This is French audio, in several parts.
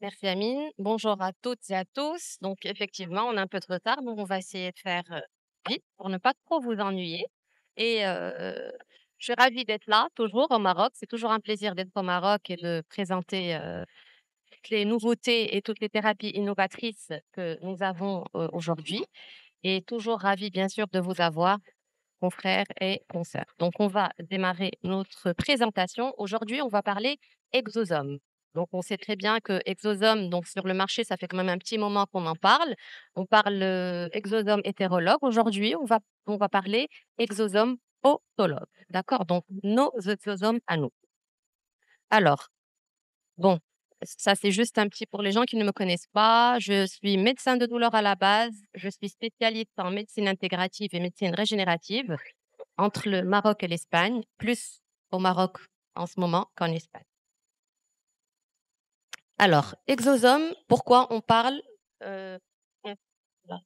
Merci Amine. Bonjour à toutes et à tous. Donc effectivement, on a un peu de retard, donc on va essayer de faire vite pour ne pas trop vous ennuyer. Et je suis ravie d'être là, toujours au Maroc. C'est toujours un plaisir d'être au Maroc et de présenter toutes les nouveautés et toutes les thérapies innovatrices que nous avons aujourd'hui. Et toujours ravie, bien sûr, de vous avoir, confrères et consoeurs. Donc, on va démarrer notre présentation. Aujourd'hui, on va parler exosome. Donc, on sait très bien que exosome, donc sur le marché, ça fait quand même un petit moment qu'on en parle. On parle exosome hétérologue. Aujourd'hui, on va parler exosome autologue. D'accord? Donc, nos exosomes à nous. Alors, bon, ça c'est juste un petit pour les gens qui ne me connaissent pas. Je suis médecin de douleur à la base. Je suis spécialiste en médecine intégrative et médecine régénérative entre le Maroc et l'Espagne, plus au Maroc en ce moment qu'en Espagne. Alors, exosome, pourquoi on parle euh, voilà.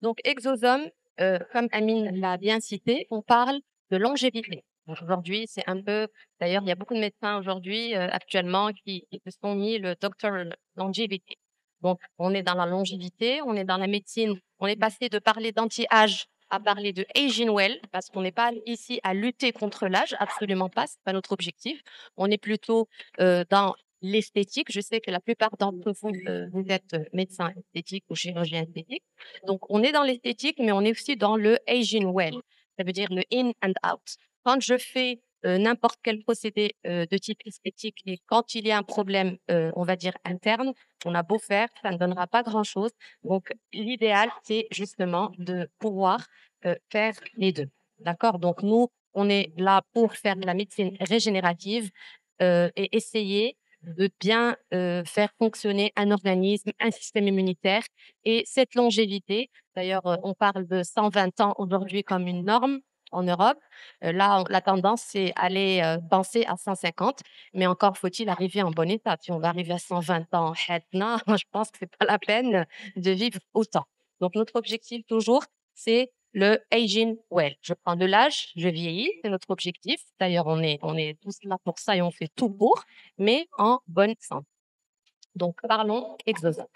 Donc, exosome, comme Amine l'a bien cité, on parle de longévité. Donc, aujourd'hui, c'est un peu, d'ailleurs, il y a beaucoup de médecins aujourd'hui, actuellement, qui se sont mis le docteur longevity. Donc, on est dans la longévité, on est dans la médecine, on est passé de parler d'anti-âge à parler de aging well, parce qu'on n'est pas ici à lutter contre l'âge, absolument pas, c'est pas notre objectif. On est plutôt dans l'esthétique. Je sais que la plupart d'entre vous, vous êtes médecin esthétique ou chirurgien esthétique. Donc, on est dans l'esthétique, mais on est aussi dans le aging well. Ça veut dire le in and out. Quand je fais n'importe quel procédé de type esthétique et quand il y a un problème, on va dire interne, on a beau faire, ça ne donnera pas grand-chose. Donc, l'idéal, c'est justement de pouvoir faire les deux. D'accord? Donc, nous, on est là pour faire de la médecine régénérative et essayer de bien faire fonctionner un organisme, un système immunitaire et cette longévité. D'ailleurs, on parle de 120 ans aujourd'hui comme une norme en Europe. Là, la tendance, c'est aller penser à 150, mais encore faut-il arriver en bon état. Si on va arriver à 120 ans, maintenant, je pense que c'est pas la peine de vivre autant. Donc, notre objectif toujours, c'est le aging well. Je prends de l'âge, je vieillis, c'est notre objectif. D'ailleurs, on est tous là pour ça et on fait tout pour, mais en bonne santé. Donc, parlons exosome.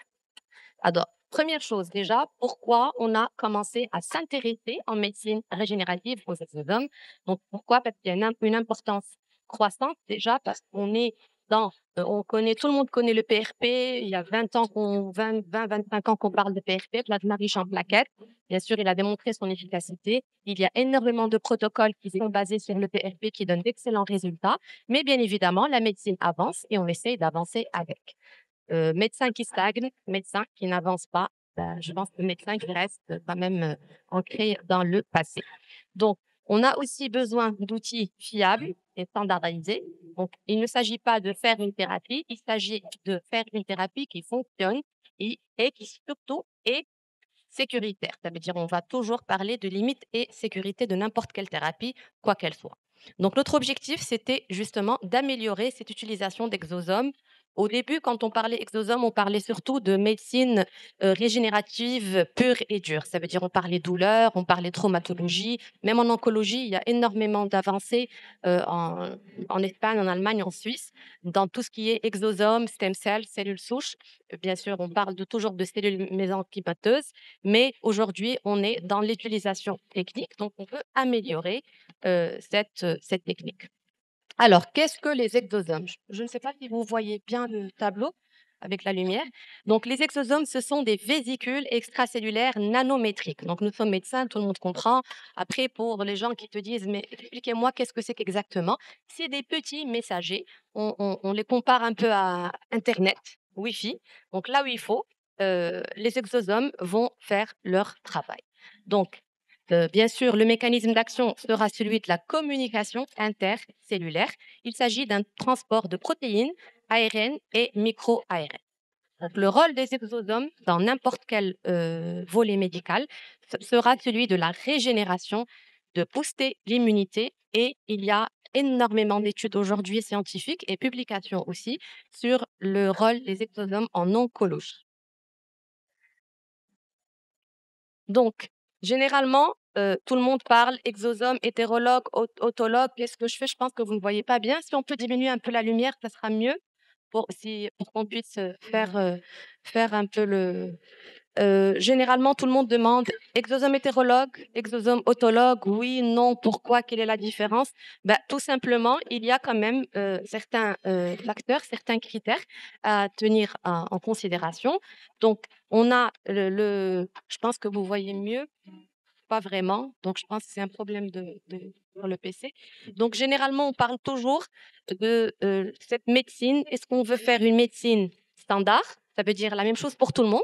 Alors, première chose déjà, pourquoi on a commencé à s'intéresser en médecine régénérative aux exosomes? Donc, pourquoi? Parce qu'il y a une importance croissante déjà parce qu'on est dans, on connaît, tout le monde connaît le PRP. Il y a 20 ans 25 ans qu'on parle de PRP, plasma riche en plaquettes. Bien sûr, il a démontré son efficacité. Il y a énormément de protocoles qui sont basés sur le PRP qui donnent d'excellents résultats. Mais bien évidemment, la médecine avance et on essaye d'avancer avec médecin qui stagne, médecin qui n'avance pas. Ben, je pense que médecin qui reste quand même ancré dans le passé. Donc, on a aussi besoin d'outils fiables et standardisés. Donc, il ne s'agit pas de faire une thérapie, il s'agit de faire une thérapie qui fonctionne et qui surtout est sécuritaire. Ça veut dire on va toujours parler de limites et sécurité de n'importe quelle thérapie, quoi qu'elle soit. Donc notre objectif, c'était justement d'améliorer cette utilisation d'exosomes. Au début, quand on parlait exosomes, on parlait surtout de médecine régénérative pure et dure. Ça veut dire on parlait douleur, on parlait traumatologie. Même en oncologie, il y a énormément d'avancées en Espagne, en Allemagne, en Suisse, dans tout ce qui est exosomes, stem cells, cellules souches. Bien sûr, on parle toujours de cellules mésenchymateuses, mais aujourd'hui, on est dans l'utilisation technique, donc on peut améliorer cette technique. Alors, qu'est-ce que les exosomes? Je ne sais pas si vous voyez bien le tableau avec la lumière. Donc, les exosomes, ce sont des vésicules extracellulaires nanométriques. Donc, nous sommes médecins, tout le monde comprend. Après, pour les gens qui te disent, mais expliquez-moi, qu'est-ce que c'est qu'exactement? C'est des petits messagers. On les compare un peu à Internet, Wi-Fi. Donc, là où il faut, les exosomes vont faire leur travail. Donc, bien sûr, le mécanisme d'action sera celui de la communication intercellulaire. Il s'agit d'un transport de protéines, ARN et micro-ARN. Donc, le rôle des exosomes dans n'importe quel volet médical sera celui de la régénération, de booster l'immunité et il y a énormément d'études aujourd'hui scientifiques et publications aussi sur le rôle des exosomes en oncologie. Donc, généralement, tout le monde parle exosome, hétérologue, autologue. Qu'est-ce que je fais? Je pense que vous ne voyez pas bien. Si on peut diminuer un peu la lumière, ça sera mieux pour qu'on puisse faire un peu le. Généralement, tout le monde demande exosome hétérologue, exosome autologue, oui, non, pourquoi, quelle est la différence? Ben, tout simplement, il y a quand même certains facteurs, certains critères à tenir en considération. Donc, on a je pense que vous voyez mieux, pas vraiment. Donc, je pense que c'est un problème sur le PC. Donc, généralement, on parle toujours de cette médecine. Est-ce qu'on veut faire une médecine standard? Ça veut dire la même chose pour tout le monde.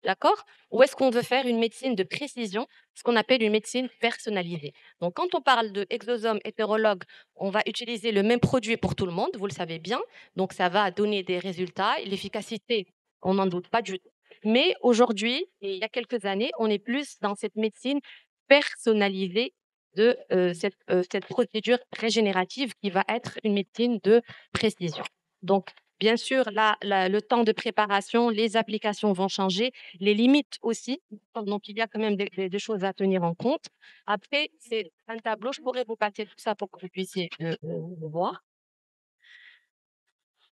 D'accord? Ou est-ce qu'on veut faire une médecine de précision, ce qu'on appelle une médecine personnalisée? Donc, quand on parle de exosome hétérologue, on va utiliser le même produit pour tout le monde, vous le savez bien. Donc, ça va donner des résultats. Et l'efficacité, on n'en doute pas du tout. Mais aujourd'hui, et il y a quelques années, on est plus dans cette médecine personnalisée de cette procédure régénérative qui va être une médecine de précision. Donc, bien sûr, là, le temps de préparation, les applications vont changer, les limites aussi. Donc, il y a quand même des choses à tenir en compte. Après, c'est un tableau. Je pourrais vous passer tout ça pour que vous puissiez le voir.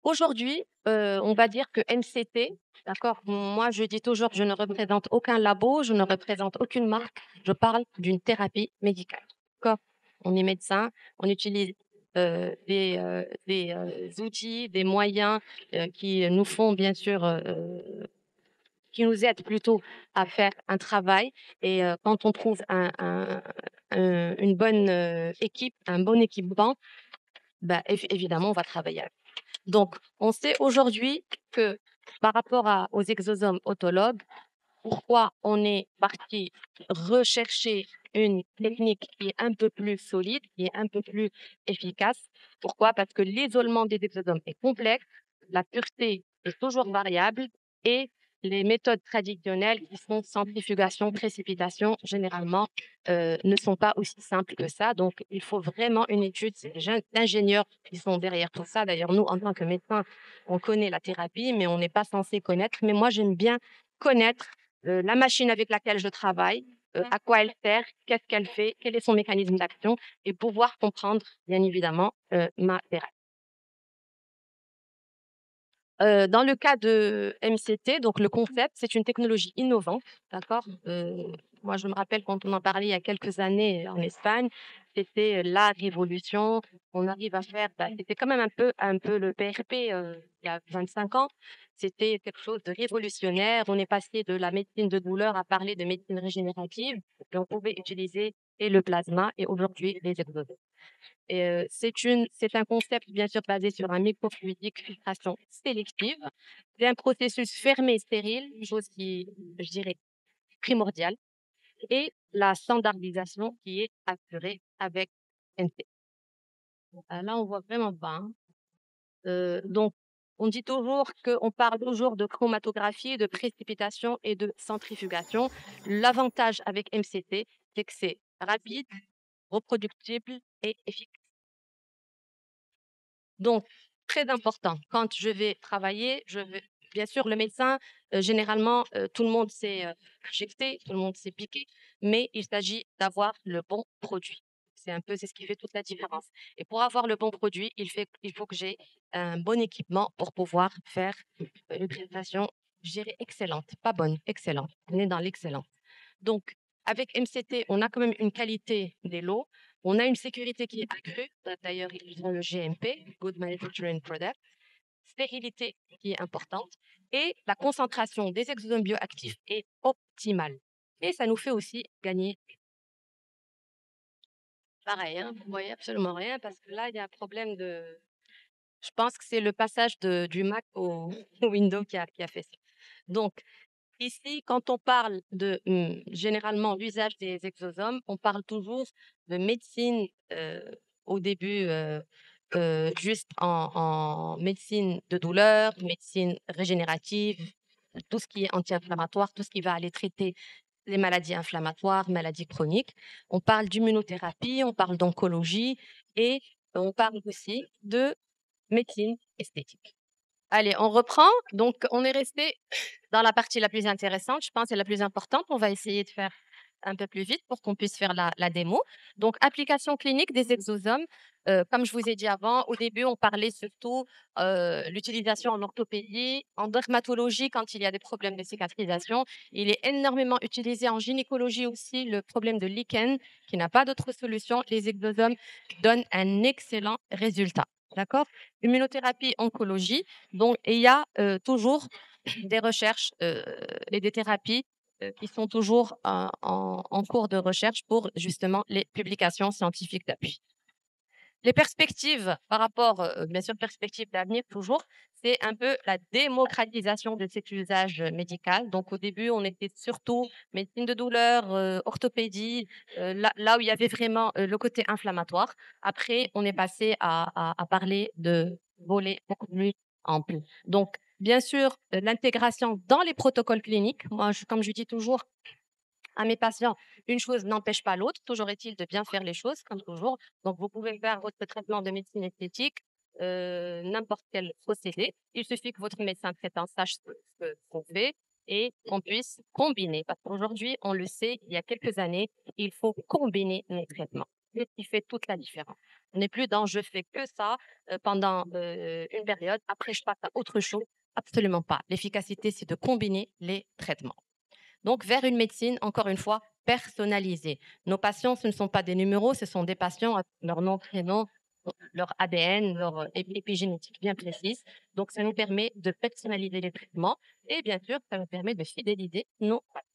Aujourd'hui, on va dire que MCT, d'accord, moi je dis toujours, je ne représente aucun labo, je ne représente aucune marque, je parle d'une thérapie médicale. D'accord? On est médecin, on utilise des outils, des moyens qui nous font bien sûr, qui nous aident plutôt à faire un travail. Et quand on trouve une bonne équipe, un bon équipement, bah, évidemment, on va travailler avec. Donc, on sait aujourd'hui que par rapport aux exosomes autologues, pourquoi on est parti rechercher une technique qui est un peu plus solide, qui est un peu plus efficace. Pourquoi? Parce que l'isolement des exosomes est complexe, la pureté est toujours variable et les méthodes traditionnelles qui sont centrifugation, précipitation, généralement, ne sont pas aussi simples que ça. Donc, il faut vraiment une étude. C'est des ingénieurs qui sont derrière tout ça. D'ailleurs, nous, en tant que médecins, on connaît la thérapie, mais on n'est pas censé connaître. Mais moi, j'aime bien connaître la machine avec laquelle je travaille, à quoi elle sert, qu'est-ce qu'elle fait, quel est son mécanisme d'action et pouvoir comprendre, bien évidemment, ma thérapie. Dans le cas de MCT, donc le concept, c'est une technologie innovante, d'accord? Moi, je me rappelle quand on en parlait il y a quelques années en Espagne, c'était la révolution. On arrive à faire, bah, c'était quand même un peu le PRP il y a 25 ans. C'était quelque chose de révolutionnaire. On est passé de la médecine de douleur à parler de médecine régénérative. Et on pouvait utiliser et le plasma et aujourd'hui les exosés. Et c'est un concept bien sûr basé sur un microfluidique filtration sélective. C'est un processus fermé stérile, chose qui, je dirais, primordiale, et la standardisation qui est assurée avec NT. Là, on voit vraiment pas, hein. Donc, on dit toujours qu'on parle toujours de chromatographie, de précipitation et de centrifugation. L'avantage avec MCT, c'est que c'est rapide, reproductible et efficace. Donc, très important, quand je vais travailler, bien sûr, le médecin, généralement, tout le monde sait injecter, tout le monde sait piquer, mais il s'agit d'avoir le bon produit. C'est ce qui fait toute la différence. Et pour avoir le bon produit, il faut que j'ai un bon équipement pour pouvoir faire une prestation, je dirais, excellente, pas bonne, excellente. On est dans l'excellence. Donc, avec MCT, on a quand même une qualité des lots, on a une sécurité qui est accrue. D'ailleurs, ils ont le GMP, Good Manufacturing Product, stérilité qui est importante et la concentration des exosomes bioactifs est optimale. Et ça nous fait aussi gagner. Pareil, hein, vous voyez absolument rien parce que là, il y a un problème de. Je pense que c'est le passage du Mac au, au Windows qui a fait ça. Donc, ici, quand on parle de généralement l'usage des exosomes, on parle toujours de médecine au début, juste en médecine de douleur, médecine régénérative, tout ce qui est anti-inflammatoire, tout ce qui va aller traiter les maladies inflammatoires, maladies chroniques. On parle d'immunothérapie, on parle d'oncologie et on parle aussi de médecine esthétique. Allez, on reprend. Donc, on est resté dans la partie la plus intéressante, je pense, et la plus importante. On va essayer de faire un peu plus vite pour qu'on puisse faire la démo. Donc, application clinique des exosomes. Comme je vous ai dit avant, au début, on parlait surtout l'utilisation en orthopédie, en dermatologie quand il y a des problèmes de cicatrisation. Il est énormément utilisé en gynécologie aussi, le problème de lichen qui n'a pas d'autre solution. Les exosomes donnent un excellent résultat. D'accord? Immunothérapie, oncologie. Donc, il y a toujours des recherches et des thérapies qui sont toujours en cours de recherche pour justement les publications scientifiques d'appui. Les perspectives par rapport, bien sûr, perspectives d'avenir toujours, c'est un peu la démocratisation de cet usage médical. Donc, au début, on était surtout médecine de douleur, orthopédie, là où il y avait vraiment le côté inflammatoire. Après, on est passé à parler de volets beaucoup plus amples. Donc, bien sûr, l'intégration dans les protocoles cliniques. Moi, comme je dis toujours, à mes patients, une chose n'empêche pas l'autre. Toujours est-il de bien faire les choses, comme toujours. Donc, vous pouvez faire votre traitement de médecine esthétique, n'importe quel procédé. Il suffit que votre médecin traitant sache ce qu'on fait et qu'on puisse combiner. Parce qu'aujourd'hui, on le sait, il y a quelques années, il faut combiner les traitements. C'est ce qui fait toute la différence. On n'est plus dans je fais que ça pendant une période, après je passe à autre chose. Absolument pas. L'efficacité, c'est de combiner les traitements. Donc, vers une médecine, encore une fois, personnalisée. Nos patients, ce ne sont pas des numéros, ce sont des patients avec leur nom, prénom, leur ADN, leur épigénétique bien précise. Donc, ça nous permet de personnaliser les traitements et bien sûr, ça nous permet de fidéliser nos patients.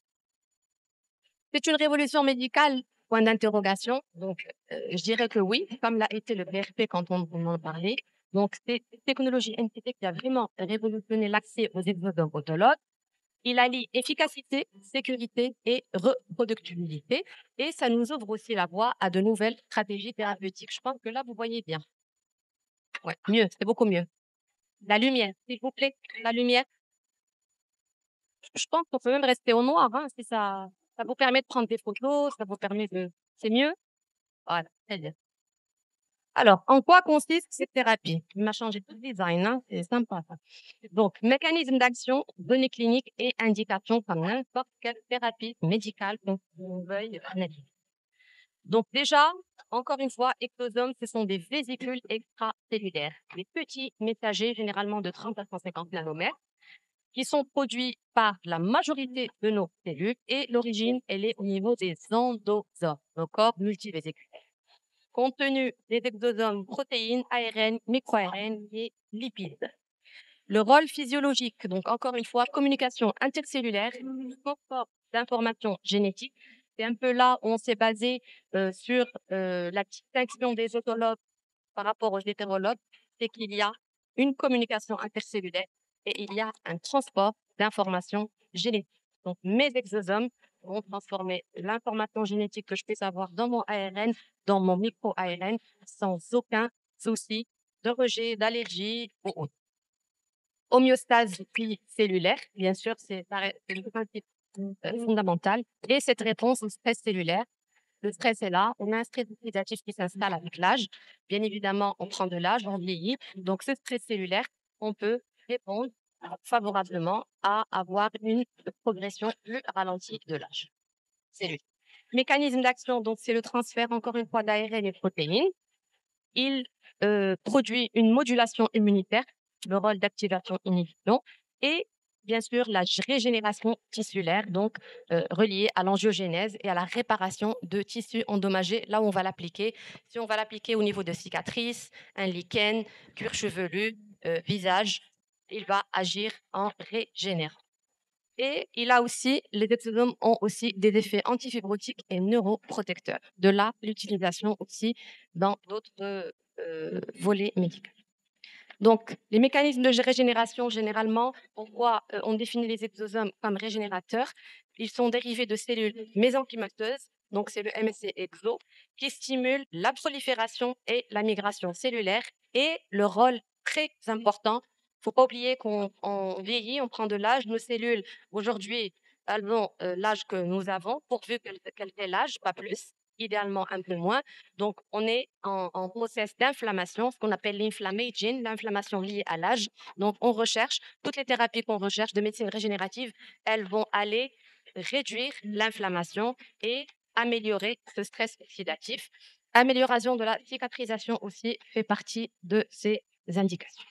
C'est une révolution médicale, point d'interrogation. Donc, je dirais que oui, comme l'a été le PRP quand on en parlait. Donc, c'est une technologie NTT qui a vraiment révolutionné l'accès aux exosomes autologues. Il allie efficacité, sécurité et reproductibilité. Et ça nous ouvre aussi la voie à de nouvelles stratégies thérapeutiques. Je pense que là, vous voyez bien. Ouais, mieux, c'est beaucoup mieux. La lumière, s'il vous plaît, la lumière. Je pense qu'on peut même rester au noir, hein, si ça vous permet de prendre des photos, ça vous permet de... C'est mieux? Voilà, très bien. Alors, en quoi consiste cette thérapie? Il m'a changé tout le design, hein, c'est sympa ça. Donc, mécanisme d'action, données cliniques et indications comme n'importe quelle thérapie médicale qu'on veuille analyser. Donc déjà, encore une fois, exosomes, ce sont des vésicules extracellulaires, des petits messagers généralement de 30 à 150 nanomètres qui sont produits par la majorité de nos cellules et l'origine, elle est au niveau des endosomes, nos corps multivésiculaires. Contenu des exosomes, protéines, ARN, micro-ARN et lipides. Le rôle physiologique, donc encore une fois, communication intercellulaire, transport d'informations génétiques. C'est un peu là où on s'est basé sur la distinction des autologues par rapport aux hétérologues, c'est qu'il y a une communication intercellulaire et il y a un transport d'informations génétiques. Donc, mes exosomes vont transformer l'information génétique que je peux avoir dans mon ARN, dans mon micro-ARN, sans aucun souci de rejet, d'allergie ou autre. Homéostase puis cellulaire, bien sûr, c'est le principe fondamental. Et cette réponse au stress cellulaire, le stress est là, on a un stress oxydatif qui s'installe avec l'âge. Bien évidemment, on prend de l'âge, on vieillit. Donc, ce stress cellulaire, on peut répondre favorablement à avoir une progression plus ralentie de l'âge cellulaire. Mécanisme d'action, donc c'est le transfert, encore une fois, d'ARN et de protéines. Il produit une modulation immunitaire, le rôle d'activation-inhibition, et bien sûr la régénération tissulaire, donc reliée à l'angiogénèse et à la réparation de tissus endommagés, là où on va l'appliquer. Si on va l'appliquer au niveau de cicatrices, un lichen, cuir chevelu, visage, il va agir en régénérant. Et les exosomes ont aussi des effets antifibrotiques et neuroprotecteurs. De là, l'utilisation aussi dans d'autres volets médicaux. Donc, les mécanismes de régénération, généralement, pourquoi on définit les exosomes comme régénérateurs? Ils sont dérivés de cellules mésenchymateuses, donc c'est le MSC exo, qui stimule la prolifération et la migration cellulaire. Et le rôle très important, il ne faut pas oublier qu'on vieillit, on prend de l'âge. Nos cellules, aujourd'hui, elles ont l'âge que nous avons, pourvu qu'elles aient l'âge, pas plus, idéalement un peu moins. Donc, on est en process d'inflammation, ce qu'on appelle l'inflammaging, l'inflammation liée à l'âge. Donc, on recherche, toutes les thérapies qu'on recherche de médecine régénérative, elles vont aller réduire l'inflammation et améliorer ce stress oxydatif. Amélioration de la cicatrisation aussi fait partie de ces indications.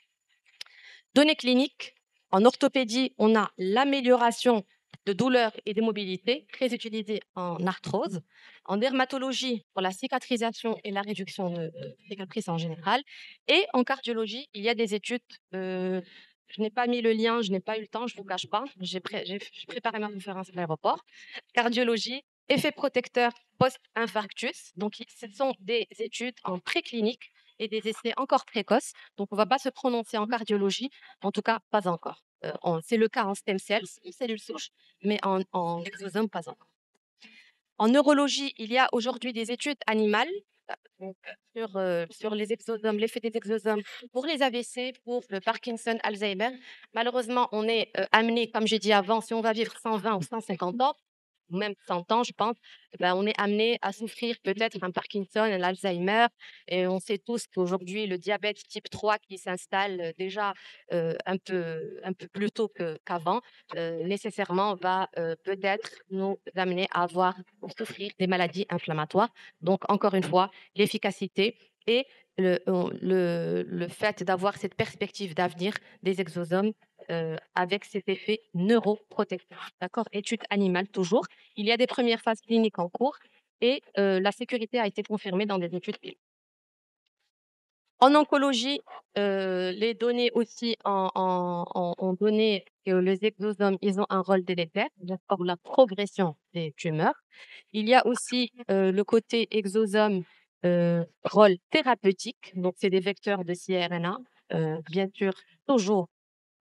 Données cliniques. En orthopédie, on a l'amélioration de douleur et de mobilité, très utilisée en arthrose. En dermatologie, pour la cicatrisation et la réduction de cicatrices en général. Et en cardiologie, il y a des études. Je n'ai pas mis le lien, je n'ai pas eu le temps, je ne vous cache pas. J'ai préparé ma conférence à l'aéroport. Cardiologie, effet protecteur post-infarctus. Donc, ce sont des études en préclinique et des essais encore précoces. Donc, on ne va pas se prononcer en cardiologie, en tout cas, pas encore. C'est le cas en stem cells, en cellules souches, mais en exosome, pas encore. En neurologie, il y a aujourd'hui des études animales donc, sur les exosomes, l'effet des exosomes pour les AVC, pour le Parkinson, Alzheimer. Malheureusement, on est amené, comme j'ai dit avant, si on va vivre 120 ou 150 ans, ou même 100 ans, je pense, ben, on est amené à souffrir peut-être un Parkinson, un Alzheimer. Et on sait tous qu'aujourd'hui, le diabète type 3 qui s'installe déjà un peu plus tôt qu'avant, nécessairement va peut-être nous amener à avoir, à souffrir des maladies inflammatoires. Donc, encore une fois, l'efficacité et le fait d'avoir cette perspective d'avenir des exosomes avec cet effet neuroprotecteur. D'accord? Étude animale toujours. Il y a des premières phases cliniques en cours et la sécurité a été confirmée dans des études pilotes. En oncologie, les données aussi ont donné que les exosomes, ils ont un rôle délétère pour la progression des tumeurs. Il y a aussi le côté exosome, rôle thérapeutique, donc c'est des vecteurs de cRNA, bien sûr, toujours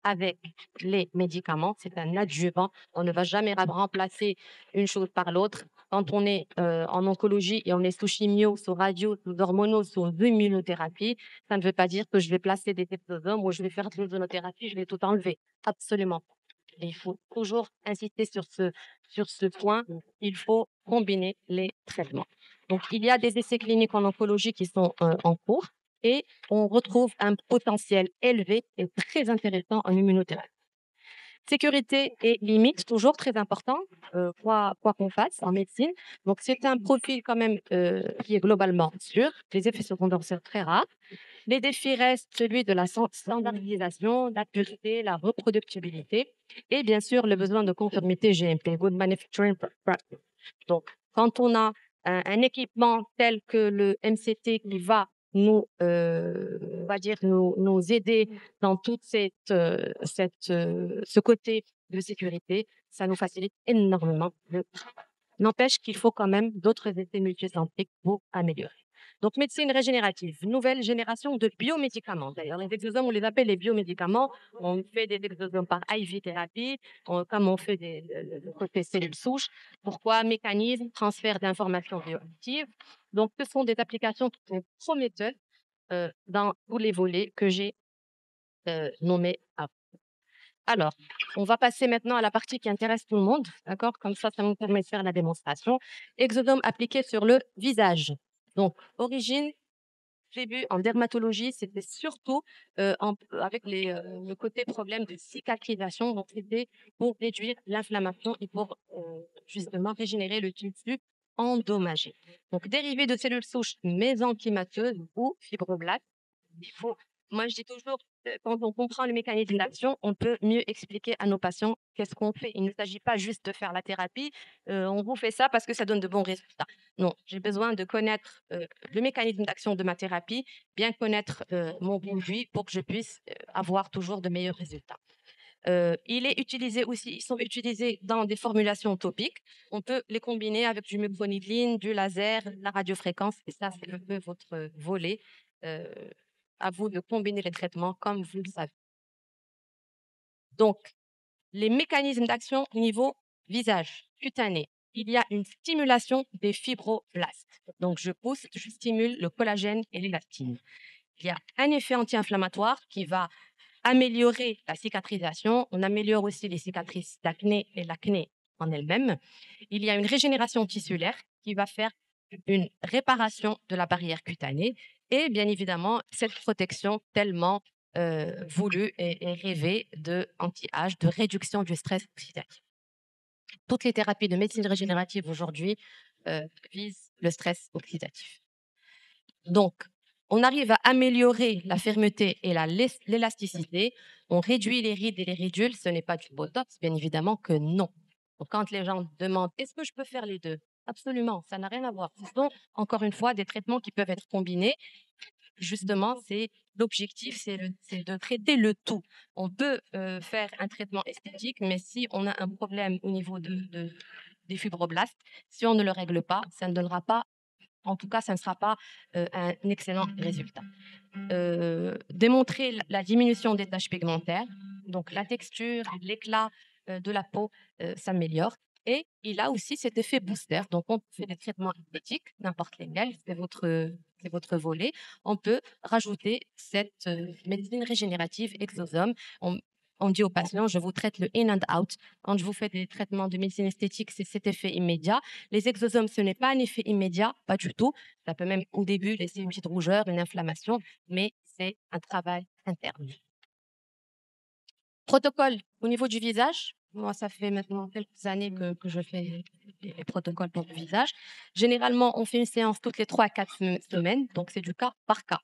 avec les médicaments, c'est un adjuvant. On ne va jamais remplacer une chose par l'autre. Quand on est en oncologie et on est sous chimio, sous radio, sous hormonaux, sous immunothérapie, ça ne veut pas dire que je vais placer des exosomes ou je vais faire de l'ozonothérapie, je vais tout enlever. Absolument pas. Il faut toujours insister sur ce point. Il faut combiner les traitements. Donc, il y a des essais cliniques en oncologie qui sont en cours et on retrouve un potentiel élevé et très intéressant en immunothérapie. Sécurité et limites, toujours très important, quoi qu'on fasse en médecine. Donc, c'est un profil quand même qui est globalement sûr. Les effets secondaires sont très rares. Les défis restent celui de la standardisation, la pureté, la reproductibilité et bien sûr le besoin de conformité GMP, Good Manufacturing Practice. Donc, quand on a un équipement tel que le MCT qui va on va dire, nous aider dans toute ce côté de sécurité, ça nous facilite énormément le travail. N'empêche qu'il faut quand même d'autres essais multicentriques pour améliorer. Donc, médecine régénérative, nouvelle génération de biomédicaments. D'ailleurs, les exosomes, on les appelle les biomédicaments. On fait des exosomes par IV thérapie, comme on fait le côté cellules souches. Pourquoi? Mécanisme, transfert d'informations bioactives. Donc, ce sont des applications qui sont prometteuses dans tous les volets que j'ai nommés avant. Alors, on va passer maintenant à la partie qui intéresse tout le monde, d'accord? Comme ça nous permet de faire la démonstration. Exosome appliqué sur le visage. Donc, origine, début en dermatologie, c'était surtout avec le côté problème de cicatrisation. Donc, c'était pour réduire l'inflammation et pour justement régénérer le tissu endommagé. Donc, dérivé de cellules souches mésenchymateuses ou fibroblastes, il faut, moi, je dis toujours, quand on comprend le mécanisme d'action, on peut mieux expliquer à nos patients qu'est-ce qu'on fait. Il ne s'agit pas juste de faire la thérapie. On vous fait ça parce que ça donne de bons résultats. Non, j'ai besoin de connaître le mécanisme d'action de ma thérapie, bien connaître mon produit pour que je puisse avoir toujours de meilleurs résultats. Il est utilisé aussi, ils sont utilisés dans des formulations topiques. On peut les combiner avec du meclonidine, du laser, la radiofréquence, et ça, c'est un peu votre volet. Euh, à vous de combiner les traitements comme vous le savez. Donc, les mécanismes d'action au niveau visage, cutané. Il y a une stimulation des fibroblastes. Donc, je pousse, je stimule le collagène et l'élastine. Il y a un effet anti-inflammatoire qui va améliorer la cicatrisation. On améliore aussi les cicatrices d'acné et l'acné en elle-même. Il y a une régénération tissulaire qui va faire une réparation de la barrière cutanée et bien évidemment cette protection tellement voulue et rêvée de anti-âge, de réduction du stress oxydatif. Toutes les thérapies de médecine régénérative aujourd'hui visent le stress oxydatif. Donc, on arrive à améliorer la fermeté et l'élasticité. On réduit les rides et les ridules. Ce n'est pas du botox, bien évidemment que non. Donc, quand les gens demandent est-ce que je peux faire les deux? Absolument, ça n'a rien à voir. Ce sont encore une fois des traitements qui peuvent être combinés. Justement, c'est l'objectif, c'est de traiter le tout. On peut faire un traitement esthétique, mais si on a un problème au niveau des fibroblastes, si on ne le règle pas, ça ne donnera pas, en tout cas, ça ne sera pas un excellent résultat. Démontrer la diminution des taches pigmentaires, donc la texture, l'éclat de la peau s'améliore. Et il a aussi cet effet booster. Donc, on fait des traitements esthétiques, n'importe lesquels, c'est votre volet. On peut rajouter cette médecine régénérative exosome. On dit aux patients, je vous traite le in and out. Quand je vous fais des traitements de médecine esthétique, c'est cet effet immédiat. Les exosomes, ce n'est pas un effet immédiat, pas du tout. Ça peut même au début laisser une petite rougeur, une inflammation, mais c'est un travail interne. Protocole au niveau du visage. Moi, ça fait maintenant quelques années que je fais les protocoles pour le visage. Généralement, on fait une séance toutes les 3 à 4 semaines, donc c'est du cas par cas.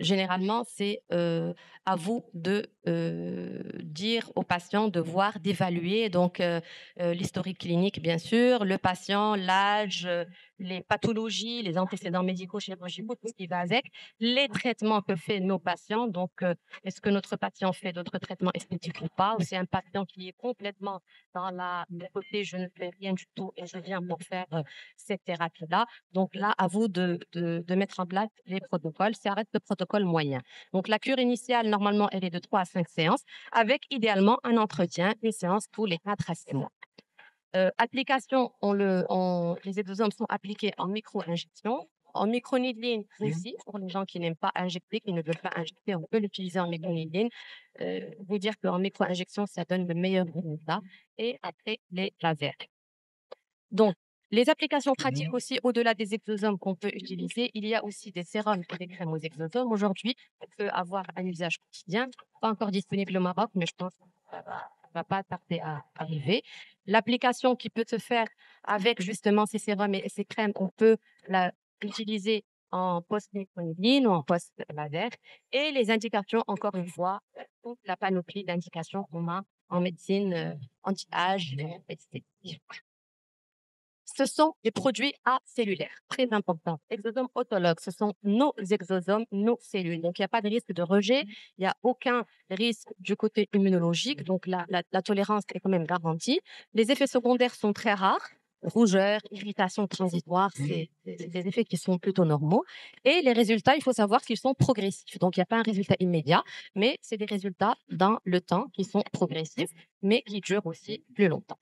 Généralement, c'est à vous de dire au patient de voir, d'évaluer donc l'historique clinique, bien sûr, le patient, l'âge, les pathologies, les antécédents médicaux, chirurgicaux, tout ce qui va avec, les traitements que fait nos patients. Donc, est-ce que notre patient fait d'autres traitements esthétiques ou pas? Ou c'est un patient qui est complètement dans le côté je ne fais rien du tout et je viens pour faire cette thérapie-là. Donc là, à vous de mettre en place les protocoles. Ça reste le protocole moyen. Donc la cure initiale, normalement, elle est de 3 à 5 séances, avec idéalement un entretien, une séance tous les 4 à 6 mois. Application, les exosomes sont appliqués en micro-injection, en microneedling aussi, pour les gens qui n'aiment pas injecter, qui ne veulent pas injecter, on peut l'utiliser en microneedling. Vous dire qu'en micro-injection, ça donne le meilleur résultat. Et après, les lasers. Donc, les applications pratiques aussi, au-delà des exosomes qu'on peut utiliser, il y a aussi des sérums et des crèmes aux exosomes. Aujourd'hui, on peut avoir un usage quotidien, pas encore disponible au Maroc, mais je pense que ça va pas tarder à arriver. L'application qui peut se faire avec justement ces sérums et ces crèmes, on peut l'utiliser en post-microneedling ou en post-laser. Et les indications, encore une fois, toute la panoplie d'indications qu'on a en médecine anti-âge, etc. Ce sont des produits acellulaires, très importants. Exosomes autologues, ce sont nos exosomes, nos cellules. Donc, il n'y a pas de risque de rejet, il n'y a aucun risque du côté immunologique. Donc, la tolérance est quand même garantie. Les effets secondaires sont très rares. Rougeur, irritation transitoire, c'est des effets qui sont plutôt normaux. Et les résultats, il faut savoir qu'ils sont progressifs. Donc, il n'y a pas un résultat immédiat, mais c'est des résultats dans le temps qui sont progressifs, mais qui durent aussi plus longtemps.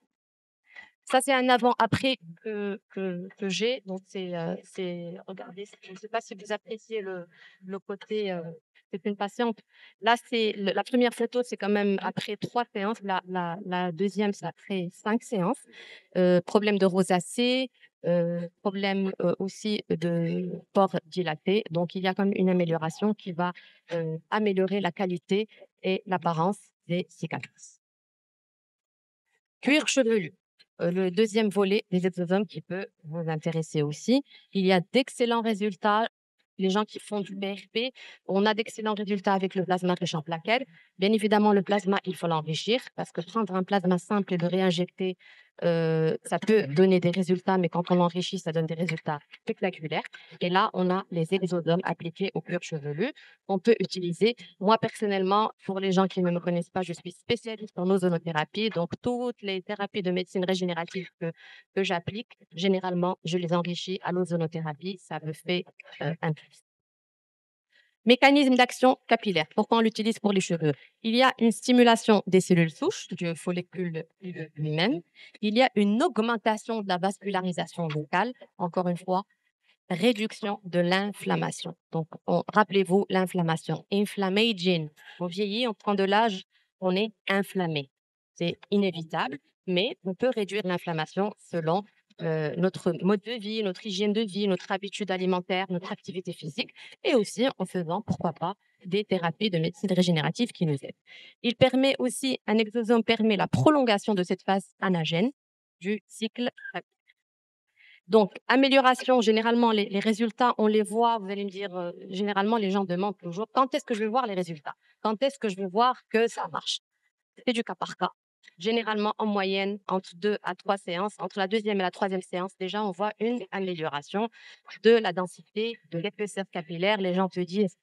Ça, c'est un avant-après que j'ai. Donc, regardez, je ne sais pas si vous appréciez le côté, c'est une patiente. Là, la première photo, c'est quand même après 3 séances. La deuxième, c'est après 5 séances. Problème de rosacée, problème aussi de pores dilatés. Donc, il y a quand même une amélioration qui va améliorer la qualité et l'apparence des cicatrices. Cuir chevelu. Le deuxième volet des exosomes qui peut vous intéresser aussi. Il y a d'excellents résultats. Les gens qui font du PRP, on a d'excellents résultats avec le plasma riche en plaquettes. Bien évidemment, le plasma, il faut l'enrichir parce que prendre un plasma simple et le réinjecter, ça peut donner des résultats, mais quand on l'enrichit, ça donne des résultats spectaculaires. Et là, on a les exosomes appliqués au cuir chevelu qu'on peut utiliser. Moi, personnellement, pour les gens qui ne me connaissent pas, je suis spécialiste en ozonothérapie. Donc, toutes les thérapies de médecine régénérative que j'applique, généralement, je les enrichis à l'ozonothérapie. Ça me fait un plus. Mécanisme d'action capillaire. Pourquoi on l'utilise pour les cheveux? Il y a une stimulation des cellules souches du follicule lui-même. Il y a une augmentation de la vascularisation locale. Encore une fois, réduction de l'inflammation. Donc, rappelez-vous l'inflammation. Inflammaging. On vieillit, on prend de l'âge, on est inflammé. C'est inévitable, mais on peut réduire l'inflammation selon notre mode de vie, notre hygiène de vie, notre habitude alimentaire, notre activité physique, et aussi en faisant, pourquoi pas, des thérapies de médecine régénérative qui nous aident. Un exosome permet la prolongation de cette phase anagène. du cycle. Donc, amélioration, généralement, les résultats, on les voit, vous allez me dire, généralement, les gens demandent toujours, quand est-ce que je vais voir les résultats? Quand est-ce que je vais voir que ça marche? C'est du cas par cas. Généralement, en moyenne, entre 2 à 3 séances, entre la deuxième et la troisième séance, déjà, on voit une amélioration de la densité, de l'épaisseur capillaire. Les gens te disent,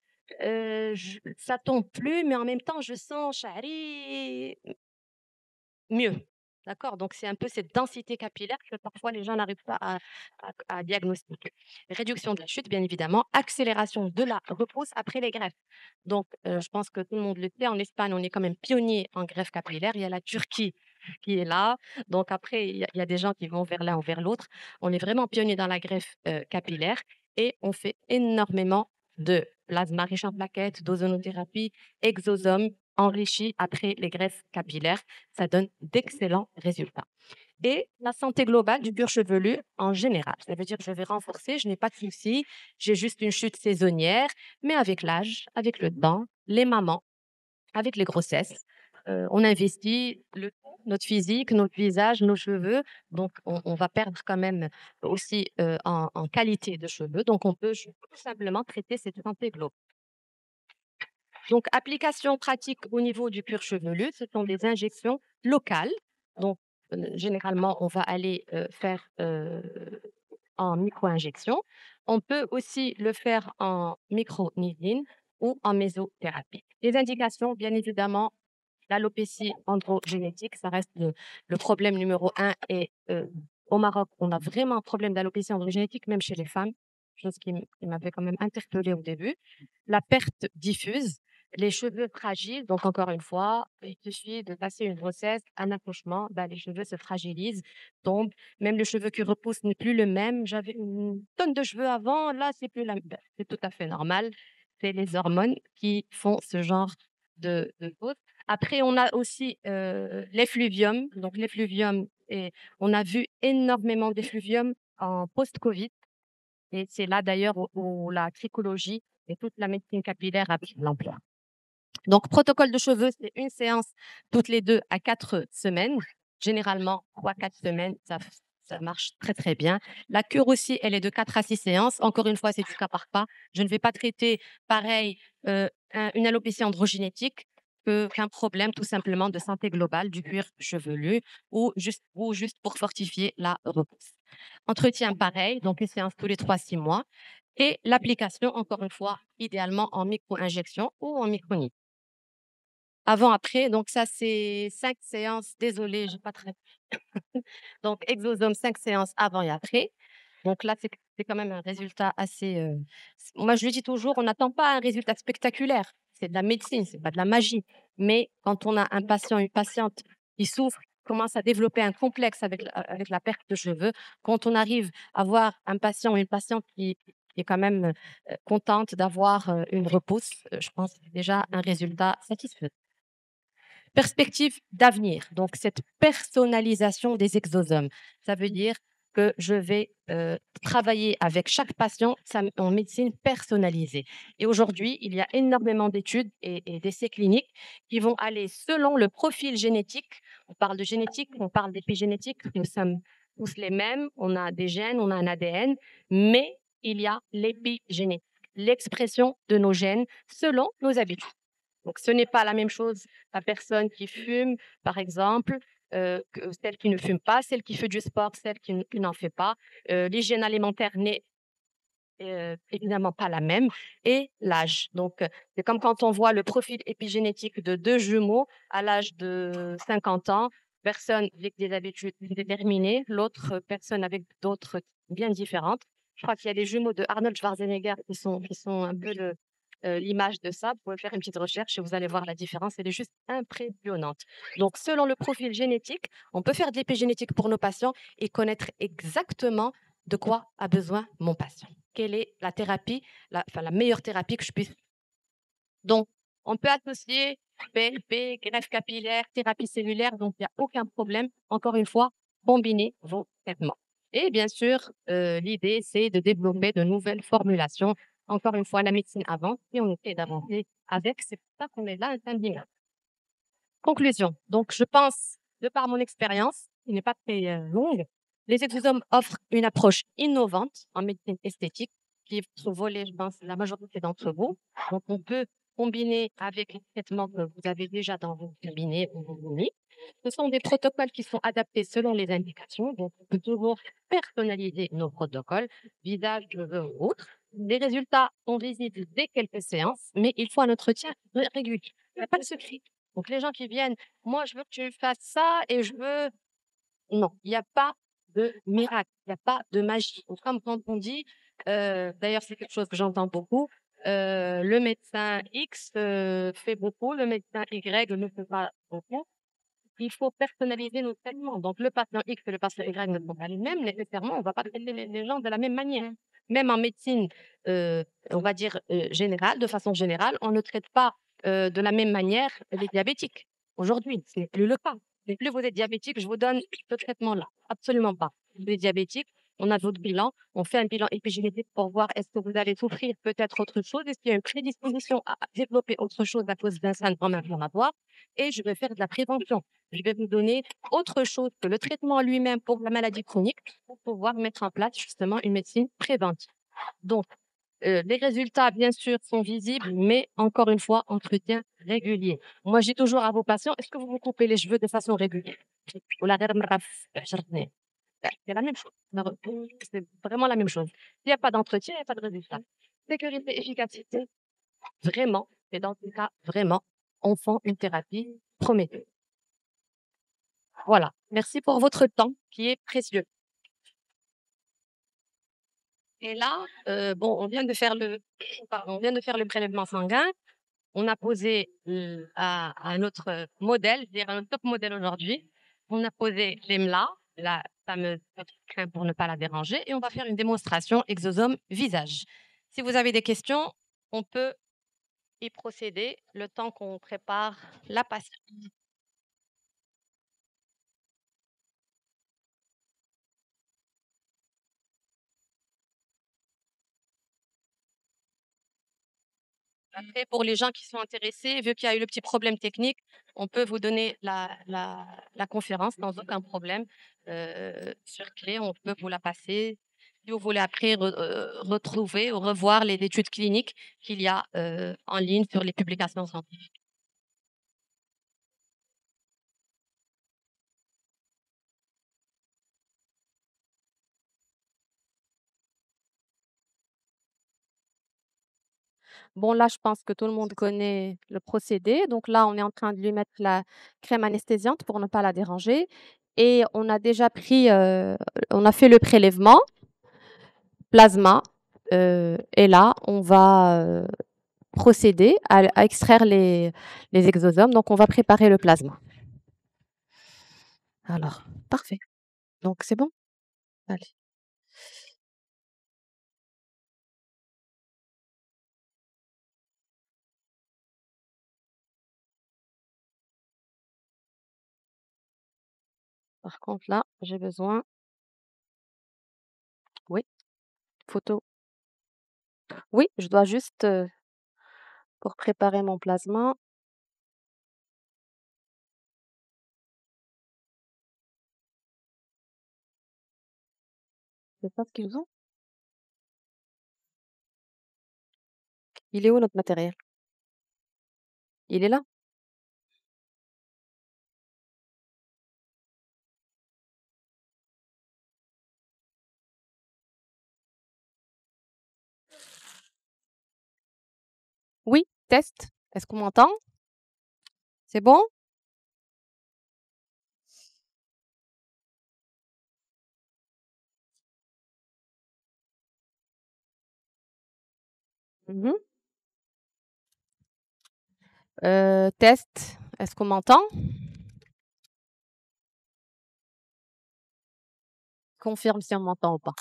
ça tombe plus, mais en même temps, je sens Chari mieux. D'accord? Donc, c'est un peu cette densité capillaire que parfois les gens n'arrivent pas à diagnostiquer. Réduction de la chute, bien évidemment. Accélération de la repousse après les greffes. Donc, je pense que tout le monde le sait. En Espagne, on est quand même pionnier en greffe capillaire. Il y a la Turquie qui est là. Donc, après, il y a des gens qui vont vers l'un ou vers l'autre. On est vraiment pionnier dans la greffe capillaire et on fait énormément de plasma riche en plaquettes, d'ozonothérapie, exosome enrichi après les greffes capillaires. Ça donne d'excellents résultats. Et la santé globale du cuir chevelu en général. Ça veut dire que je vais renforcer, je n'ai pas de soucis, j'ai juste une chute saisonnière, mais avec l'âge, avec le temps, les mamans, avec les grossesses, on investit notre physique, notre visage, nos cheveux. Donc, on va perdre quand même aussi en qualité de cheveux. Donc, on peut tout simplement traiter cette santé globale. Donc, application pratique au niveau du cuir chevelu, ce sont des injections locales. Donc, généralement, on va aller faire en micro-injection. On peut aussi le faire en micro-needling ou en mésothérapie. Les indications, bien évidemment, l'alopécie androgénétique, ça reste le problème numéro un. Et au Maroc, on a vraiment un problème d'alopécie androgénétique, même chez les femmes, chose qui m'avait quand même interpellée au début. La perte diffuse, les cheveux fragiles. Donc, encore une fois, il suffit de passer une grossesse, un accouchement, ben, les cheveux se fragilisent, tombent. Même le cheveu qui repousse n'est plus le même. J'avais une tonne de cheveux avant, là, c'est plus la même. Ben, c'est tout à fait normal. C'est les hormones qui font ce genre de choses. Après, on a aussi l'effluvium. Donc, l'effluvium, on a vu énormément d'effluvium en post-Covid. Et c'est là d'ailleurs où la trichologie et toute la médecine capillaire a pris de l'ampleur. Donc, protocole de cheveux, c'est une séance toutes les 2 à 4 semaines. Généralement, 3-4 semaines, ça marche très, très bien. La cure aussi, elle est de 4 à 6 séances. Encore une fois, c'est du cas par cas. Je ne vais pas traiter, pareil, une alopécie androgénétique qu'un problème tout simplement de santé globale du cuir chevelu ou juste pour fortifier la repousse. Entretien pareil, donc une séance tous les 3-6 mois. Et l'application, encore une fois, idéalement en micro-injection ou en micro. Avant, après, donc ça, c'est 5 séances. Désolée, j'ai pas très donc exosome, 5 séances avant et après. Donc là, c'est quand même un résultat assez, moi, je le dis toujours, on n'attend pas un résultat spectaculaire. C'est de la médecine, c'est pas de la magie. Mais quand on a un patient, une patiente qui souffre, qui commence à développer un complexe avec la perte de cheveux, quand on arrive à voir un patient ou une patiente qui est quand même, contente d'avoir, une repousse, je pense que c'est déjà un résultat satisfaisant. Perspective d'avenir, donc cette personnalisation des exosomes. Ça veut dire que je vais travailler avec chaque patient en médecine personnalisée. Et aujourd'hui, il y a énormément d'études et d'essais cliniques qui vont aller selon le profil génétique. On parle de génétique, on parle d'épigénétique. Nous sommes tous les mêmes. On a des gènes, on a un ADN, mais il y a l'épigénétique, l'expression de nos gènes selon nos habitudes. Donc, ce n'est pas la même chose la personne qui fume, par exemple, que celle qui ne fume pas, celle qui fait du sport, celle qui n'en fait pas. L'hygiène alimentaire n'est évidemment pas la même et l'âge. Donc, c'est comme quand on voit le profil épigénétique de deux jumeaux à l'âge de 50 ans, personne avec des habitudes déterminées, l'autre personne avec d'autres bien différentes. Je crois qu'il y a des jumeaux de Arnold Schwarzenegger qui sont un peu l'image de ça. Vous pouvez faire une petite recherche et vous allez voir la différence. Elle est juste impressionnante. Donc, selon le profil génétique, on peut faire de l'épigénétique pour nos patients et connaître exactement de quoi a besoin mon patient. Quelle est la thérapie, la meilleure thérapie que je puisse. Donc, on peut associer PLP, greffe capillaire, thérapie cellulaire, donc il n'y a aucun problème. Encore une fois, combinez vos traitements. Et bien sûr, l'idée, c'est de développer de nouvelles formulations. Encore une fois, la médecine avance et on essaie d'avancer avec. C'est pour ça qu'on est là, un binôme. Conclusion. Donc, je pense, de par mon expérience, qui n'est pas très longue. Les exosomes offrent une approche innovante en médecine esthétique qui va se voler, je pense, la majorité d'entre vous. Donc, on peut combiner avec les traitements que vous avez déjà dans vos cabinets ou vos cliniques. Ce sont des protocoles qui sont adaptés selon les indications. Donc, on peut toujours personnaliser nos protocoles, visage, cheveux ou autres. Les résultats sont visibles dès quelques séances, mais il faut un entretien régulier. Il n'y a pas de secret. Donc, les gens qui viennent, moi, je veux que tu fasses ça et je veux. Non, il n'y a pas de miracle, il n'y a pas de magie. Donc, comme quand on dit, d'ailleurs, c'est quelque chose que j'entends beaucoup, le médecin X fait beaucoup, le médecin Y ne fait pas beaucoup. Il faut personnaliser nos traitements. Donc, le patient X et le patient Y ne sont pas les mêmes, nécessairement, on ne va pas traiter les gens de la même manière. Même en médecine, on va dire générale, de façon générale, on ne traite pas de la même manière les diabétiques. Aujourd'hui, ce n'est plus le cas. Mais plus vous êtes diabétique, je vous donne ce traitement-là. Absolument pas. Vous êtes diabétique, on a votre bilan, on fait un bilan épigénétique pour voir est-ce que vous allez souffrir peut-être autre chose, est-ce qu'il y a une prédisposition à développer autre chose à cause d'un syndrome inflammatoire, et je vais faire de la prévention. Je vais vous donner autre chose que le traitement lui-même pour la maladie chronique pour pouvoir mettre en place justement une médecine préventive. Donc, les résultats, bien sûr, sont visibles, mais encore une fois, entretien régulier. Moi, j'ai toujours à vos patients, est-ce que vous vous coupez les cheveux de façon régulière? ولا غير مرة في 10 سنين. C'est la même chose. C'est vraiment la même chose. S'il n'y a pas d'entretien, il n'y a pas de résultat. Sécurité, efficacité, vraiment, et dans ce cas, vraiment, on fait une thérapie prometteuse. Voilà. Merci pour votre temps qui est précieux. Et là, bon, on vient de faire on vient de faire le prélèvement sanguin. On a posé à notre modèle, je dirais à notre top modèle aujourd'hui, on a posé l'EMLA, la fameuse petite crème pour ne pas la déranger, et on va faire une démonstration exosome visage. Si vous avez des questions, on peut y procéder le temps qu'on prépare la patiente. Après, pour les gens qui sont intéressés, vu qu'il y a eu le petit problème technique, on peut vous donner la conférence sans aucun problème sur clé. On peut vous la passer. Si vous voulez après retrouver ou revoir les études cliniques qu'il y a en ligne sur les publications scientifiques. Bon, là, je pense que tout le monde connaît le procédé. Donc là, on est en train de lui mettre la crème anesthésiante pour ne pas la déranger. Et on a déjà on a fait le prélèvement plasma. Et là, on va procéder à extraire les exosomes. Donc, on va préparer le plasma. Alors, parfait. Donc, c'est bon? Allez. Par contre, là, j'ai besoin, oui, photo. Oui, je dois juste, pour préparer mon plasma, c'est pas ce qu'ils ont. Il est où notre matériel? Il est là? Oui, test. Est-ce qu'on m'entend? C'est bon? Mhm. Test. Est-ce qu'on m'entend? Confirme si on m'entend ou pas.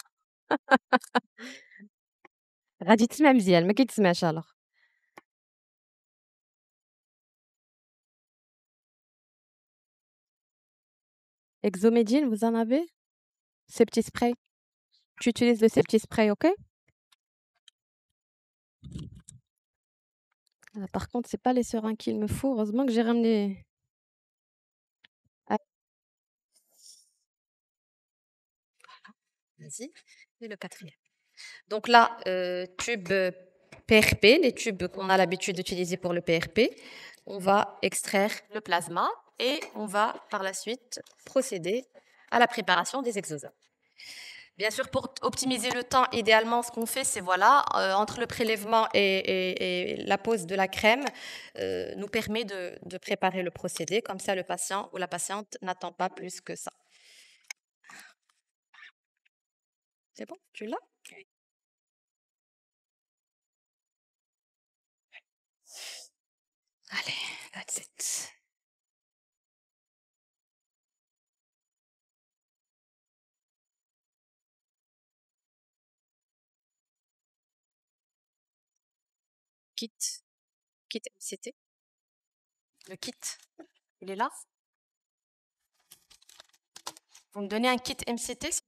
غادي تسمع مزيان ما كيتسمعش alors. Exomedine, vous en avez? Ces petits sprays. Tu utilises le ces petits sprays, OK? Ah, par contre, c'est pas les seringues qu'il me faut. Heureusement que j'ai ramené. Ah, Vas-y. Et le quatrième. Donc là, tube PRP, les tubes qu'on a l'habitude d'utiliser pour le PRP, on va extraire le plasma et on va par la suite procéder à la préparation des exosomes. Bien sûr, pour optimiser le temps, idéalement, ce qu'on fait, c'est voilà, entre le prélèvement et la pose de la crème, nous permet de préparer le procédé. Comme ça, le patient ou la patiente n'attend pas plus que ça. C'est bon, tu l'as? Allez, that's it. Kit, kit MCT. Le kit, il est là. Vous me donnez un kit MCT?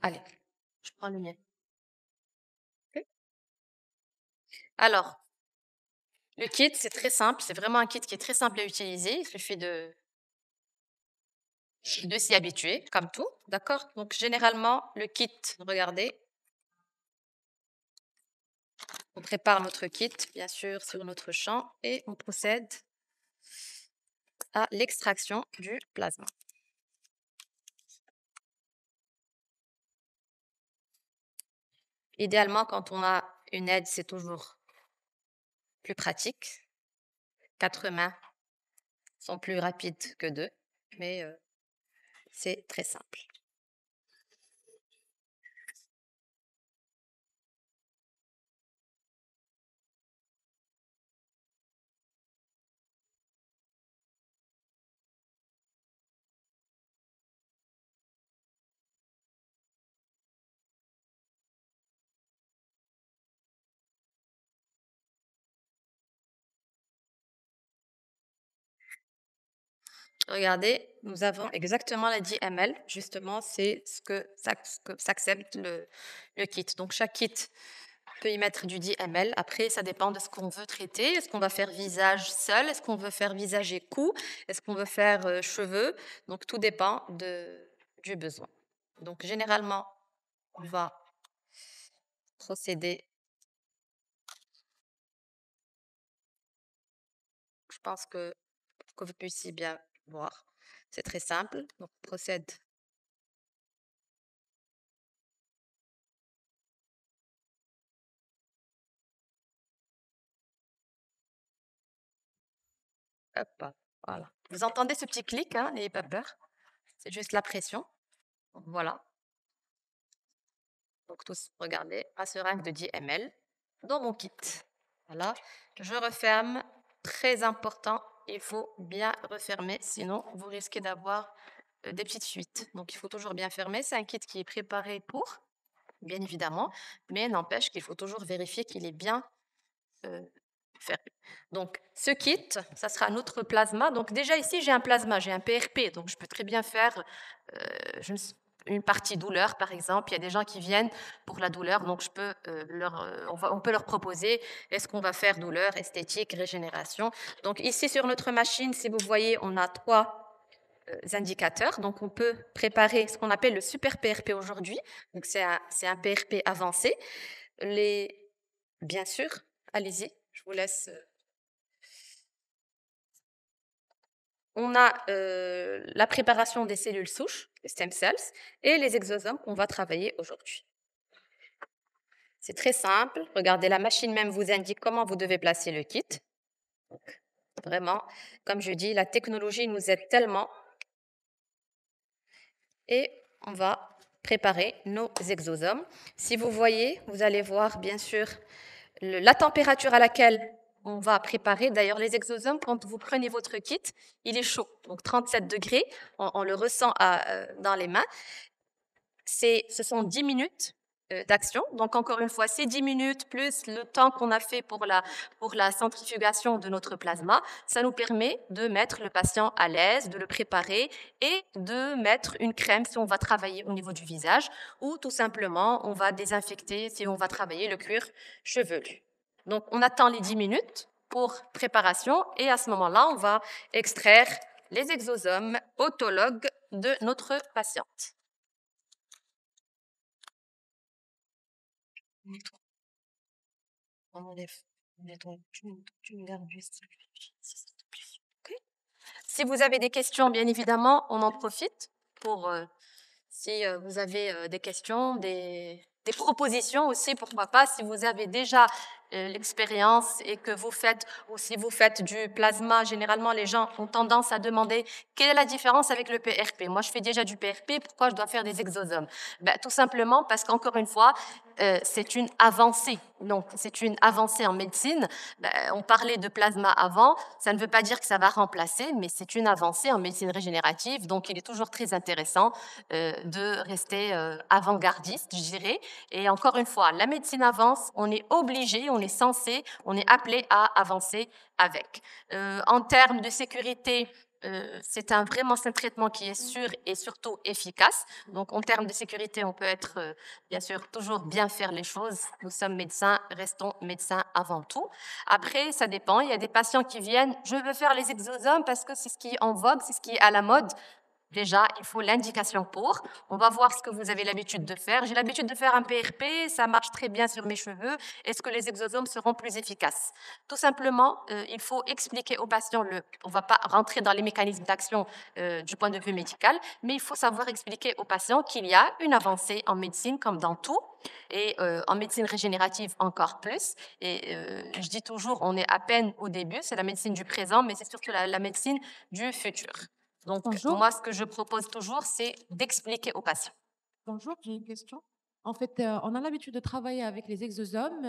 Allez, je prends le mien. Ok. Alors, le kit, c'est très simple. C'est vraiment un kit qui est très simple à utiliser. Il suffit de s'y habituer, comme tout. D'accord? Donc, généralement, le kit, regardez, on prépare notre kit, bien sûr, sur notre champ et on procède à l'extraction du plasma. Idéalement, quand on a une aide, c'est toujours plus pratique. 4 mains sont plus rapides que 2, mais c'est très simple. Regardez, nous avons exactement la 10 ml. Justement, c'est ce que s'accepte le kit. Donc, chaque kit peut y mettre du 10 ml. Après, ça dépend de ce qu'on veut traiter. Est-ce qu'on va faire visage seul? Est-ce qu'on veut faire visage et cou? Est-ce qu'on veut faire cheveux? Donc, tout dépend du besoin. Donc, généralement, on va procéder. Je pense que pour que vous puissiez bien voir, c'est très simple. Donc, on procède. Hop, voilà. Vous entendez ce petit clic, hein, n'ayez pas peur. C'est juste la pression. Voilà. Donc, tous, regardez, ma seringue de 10 ml dans mon kit. Voilà. Je referme. Très important, il faut bien refermer, sinon vous risquez d'avoir des petites fuites. Donc, il faut toujours bien fermer. C'est un kit qui est préparé pour, bien évidemment, mais n'empêche qu'il faut toujours vérifier qu'il est bien fermé. Donc, ce kit, ça sera notre plasma. Donc, déjà ici, j'ai un plasma, j'ai un PRP. Donc, je peux très bien faire une partie douleur, par exemple. Il y a des gens qui viennent pour la douleur. Donc, je peux on peut leur proposer, est-ce qu'on va faire douleur, esthétique, régénération. Donc, ici, sur notre machine, si vous voyez, on a 3 indicateurs. Donc, on peut préparer ce qu'on appelle le super PRP aujourd'hui. Donc, c'est un PRP avancé. Bien sûr, allez-y, je vous laisse. On a la préparation des cellules souches, les stem cells, et les exosomes qu'on va travailler aujourd'hui. C'est très simple. Regardez, la machine même vous indique comment vous devez placer le kit. Donc, vraiment, comme je dis, la technologie nous aide tellement. Et on va préparer nos exosomes. Si vous voyez, vous allez voir bien sûr la température à laquelle on va préparer. D'ailleurs, les exosomes, quand vous prenez votre kit, il est chaud, donc 37 degrés, on le ressent dans les mains. Ce sont 10 minutes d'action. Donc, encore une fois, c'est 10 minutes plus le temps qu'on a fait pour la centrifugation de notre plasma. Ça nous permet de mettre le patient à l'aise, de le préparer et de mettre une crème si on va travailler au niveau du visage ou tout simplement, on va désinfecter si on va travailler le cuir chevelu. Donc, on attend les 10 minutes pour préparation et à ce moment-là, on va extraire les exosomes autologues de notre patiente. On enlève. Tu me gardes juste. Ok. Si vous avez des questions, bien évidemment, on en profite pour si vous avez des questions, des propositions aussi, pourquoi pas, si vous avez déjà l'expérience et que vous faites, ou si vous faites du plasma, généralement les gens ont tendance à demander quelle est la différence avec le PRP. Moi, je fais déjà du PRP, pourquoi je dois faire des exosomes? Ben, tout simplement parce qu'encore une fois, c'est une avancée. Donc, c'est une avancée en médecine. Ben, on parlait de plasma avant, ça ne veut pas dire que ça va remplacer, mais c'est une avancée en médecine régénérative. Donc, il est toujours très intéressant de rester avant-gardiste, je dirais. Et encore une fois, la médecine avance, on est obligé, on est censé, on est appelé à avancer avec. En termes de sécurité, vraiment un traitement qui est sûr et surtout efficace. Donc, en termes de sécurité, on peut être, bien sûr, toujours bien faire les choses. Nous sommes médecins, restons médecins avant tout. Après, ça dépend. Il y a des patients qui viennent, je veux faire les exosomes parce que c'est ce qui est en vogue, c'est ce qui est à la mode. Déjà, il faut l'indication pour. On va voir ce que vous avez l'habitude de faire. J'ai l'habitude de faire un PRP, ça marche très bien sur mes cheveux. Est-ce que les exosomes seront plus efficaces? Tout simplement, il faut expliquer aux patients, on ne va pas rentrer dans les mécanismes d'action du point de vue médical, mais il faut savoir expliquer aux patients qu'il y a une avancée en médecine comme dans tout, et en médecine régénérative encore plus. Et je dis toujours, on est à peine au début, c'est la médecine du présent, mais c'est surtout la médecine du futur. Donc, Bonjour. moi, ce que je propose toujours, c'est d'expliquer aux patients. Bonjour, j'ai une question. En fait, on a l'habitude de travailler avec les exosomes,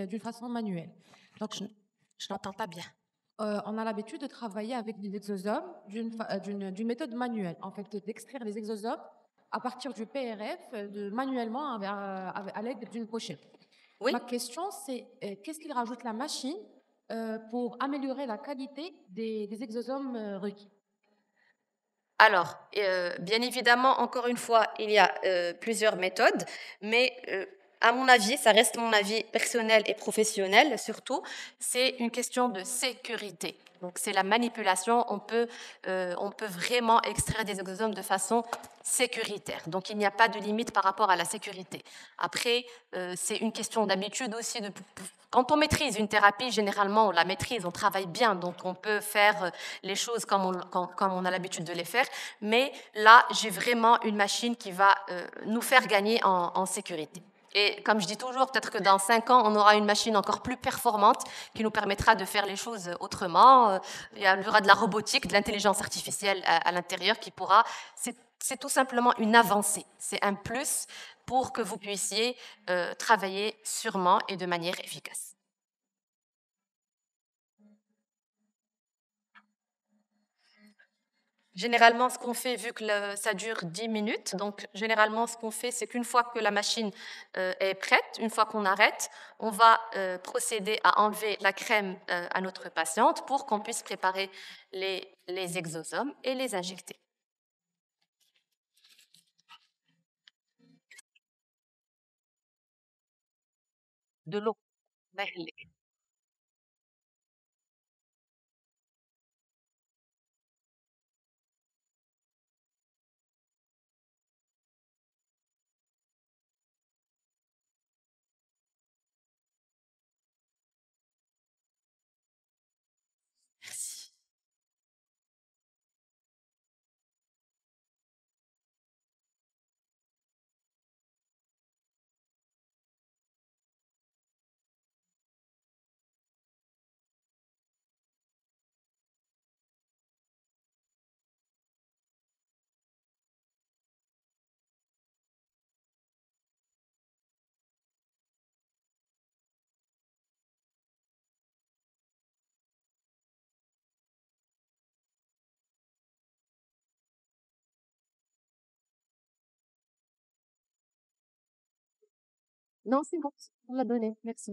d'une façon manuelle. Donc, Je n'entends pas bien. on a l'habitude de travailler avec les exosomes d'une méthode manuelle. En fait, d'extraire les exosomes à partir du PRF manuellement à l'aide d'une pochette. Oui. Ma question, c'est qu'est-ce qu'il rajoute la machine pour améliorer la qualité des exosomes requis? Alors, bien évidemment, encore une fois, il y a plusieurs méthodes, mais à mon avis, ça reste mon avis personnel et professionnel surtout, c'est une question de sécurité. Donc, c'est la manipulation. On peut vraiment extraire des exosomes de façon sécuritaire. Donc, il n'y a pas de limite par rapport à la sécurité. Après, c'est une question d'habitude aussi. Quand on maîtrise une thérapie, généralement, on la maîtrise, on travaille bien, donc on peut faire les choses comme on a l'habitude de les faire. Mais là, j'ai vraiment une machine qui va nous faire gagner en sécurité. Et comme je dis toujours, peut-être que dans 5 ans, on aura une machine encore plus performante qui nous permettra de faire les choses autrement. Il y aura de la robotique, de l'intelligence artificielle à l'intérieur qui pourra... C'est tout simplement une avancée. C'est un plus pour que vous puissiez travailler sûrement et de manière efficace. Généralement, ce qu'on fait, vu que ça dure 10 minutes, donc généralement, ce qu'on fait, c'est qu'une fois que la machine est prête, une fois qu'on arrête, on va procéder à enlever la crème à notre patiente pour qu'on puisse préparer les exosomes et les injecter. De l'eau. Merci. Non, c'est bon, on l'a donné. Merci.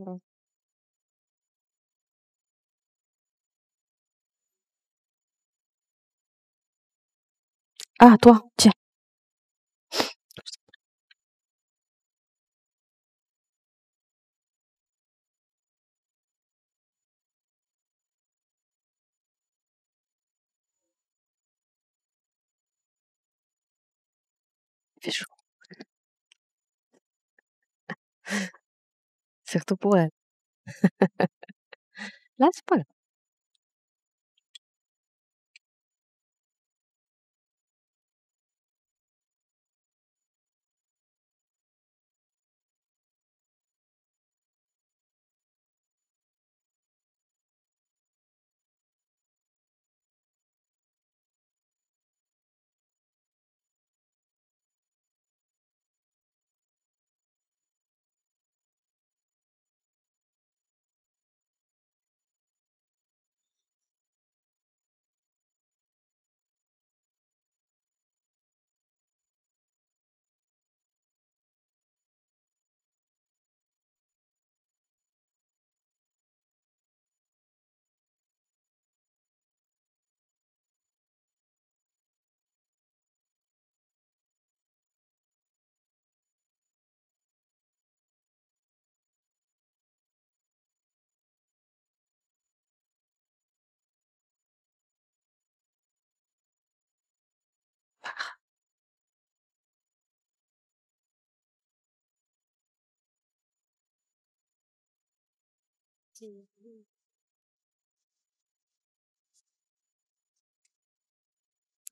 Ah, toi, tiens. fait chaud. Surtout pour elle. Là, c'est pas grave.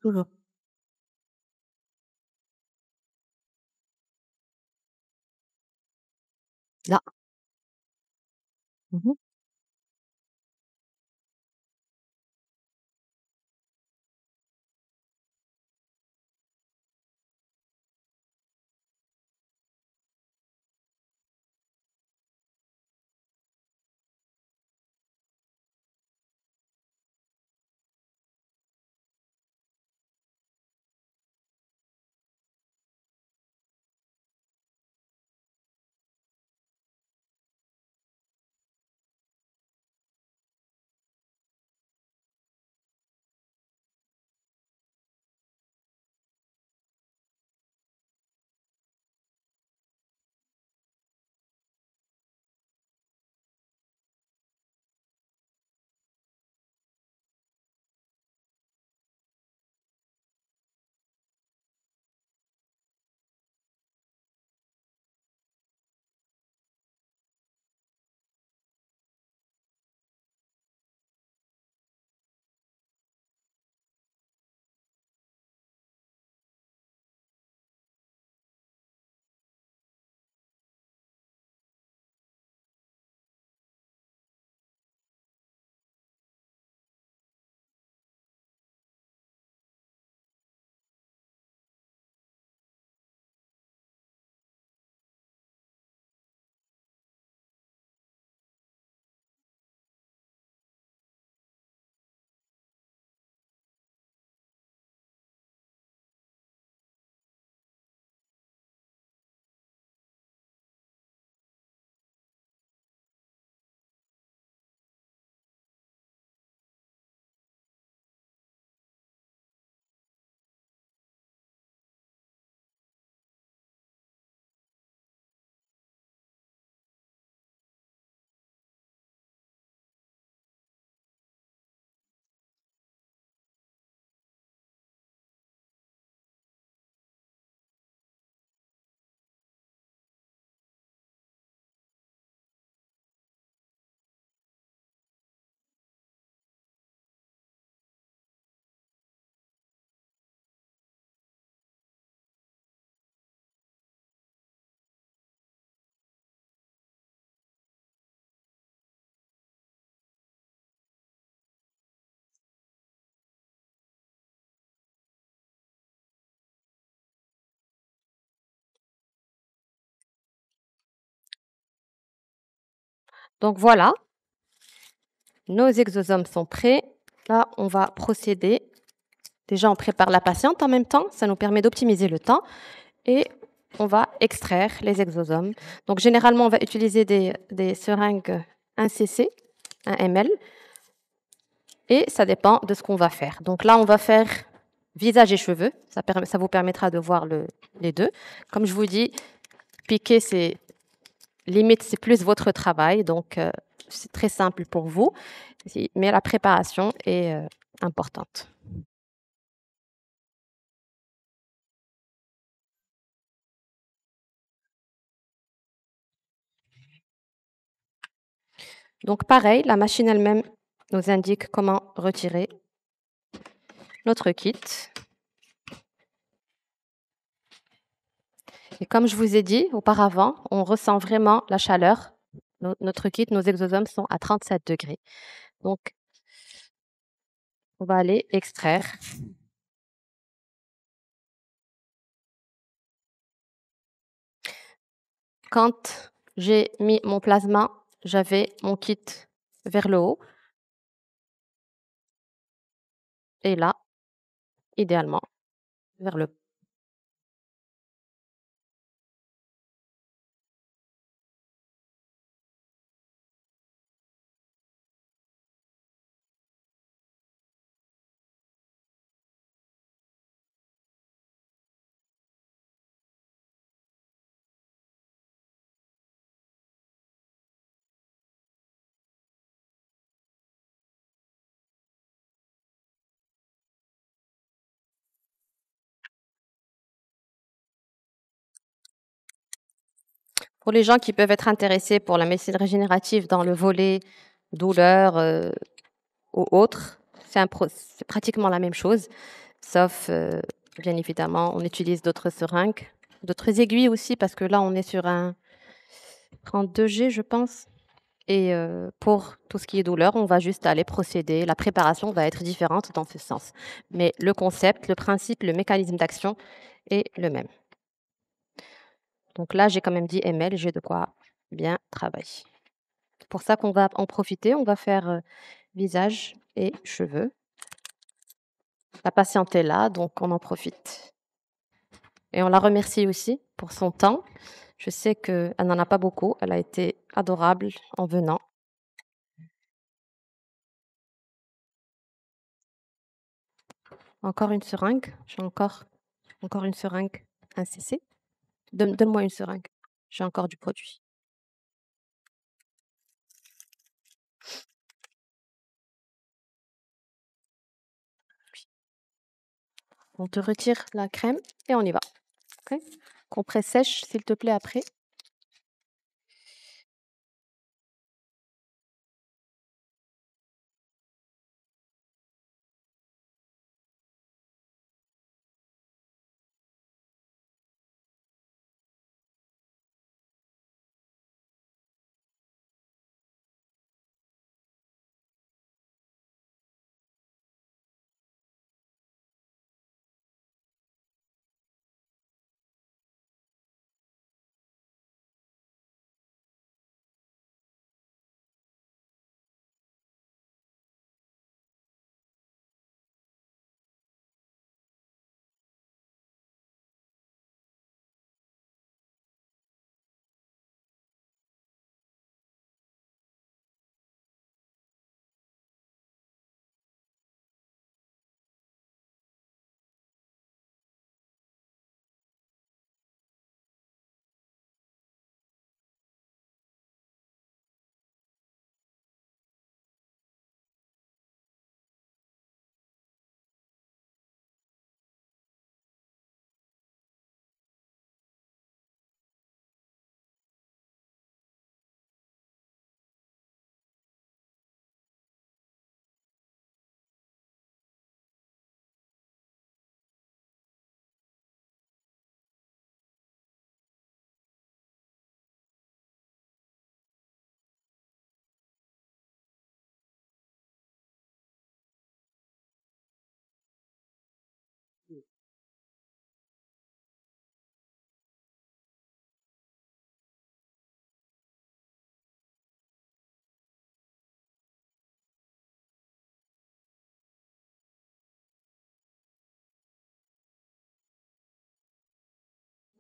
Toujours. Là. Mmh. Donc voilà, nos exosomes sont prêts. Là, on va procéder. Déjà, on prépare la patiente en même temps. Ça nous permet d'optimiser le temps. Et on va extraire les exosomes. Donc, généralement, on va utiliser des seringues 1 cc, 1 ml. Et ça dépend de ce qu'on va faire. Donc là, on va faire visage et cheveux. Ça vous permettra de voir les deux. Comme je vous dis, piquer, c'est limite, c'est plus votre travail. Donc, c'est très simple pour vous. Mais la préparation est importante. Donc pareil, la machine elle-même nous indique comment retirer notre kit. Et comme je vous ai dit auparavant, on ressent vraiment la chaleur. Notre kit, nos exosomes sont à 37 degrés. Donc, on va aller extraire. Quand j'ai mis mon plasma, j'avais mon kit vers le haut. Et là, idéalement, vers le bas. Pour les gens qui peuvent être intéressés pour la médecine régénérative dans le volet douleur ou autre, c'est pratiquement la même chose, sauf, bien évidemment, on utilise d'autres seringues, d'autres aiguilles aussi, parce que là, on est sur un 32G, je pense. Et pour tout ce qui est douleur, on va juste aller procéder. La préparation va être différente dans ce sens. Mais le concept, le principe, le mécanisme d'action est le même. Donc là, j'ai quand même dit ml, j'ai de quoi bien travailler. C'est pour ça qu'on va en profiter. On va faire visage et cheveux. La patiente est là, donc on en profite. Et on la remercie aussi pour son temps. Je sais qu'elle n'en a pas beaucoup. Elle a été adorable en venant. Encore une seringue. J'ai encore une seringue, un CC. Donne-moi une seringue. J'ai encore du produit. On te retire la crème et on y va. OK? Compresse sèche, s'il te plaît, après.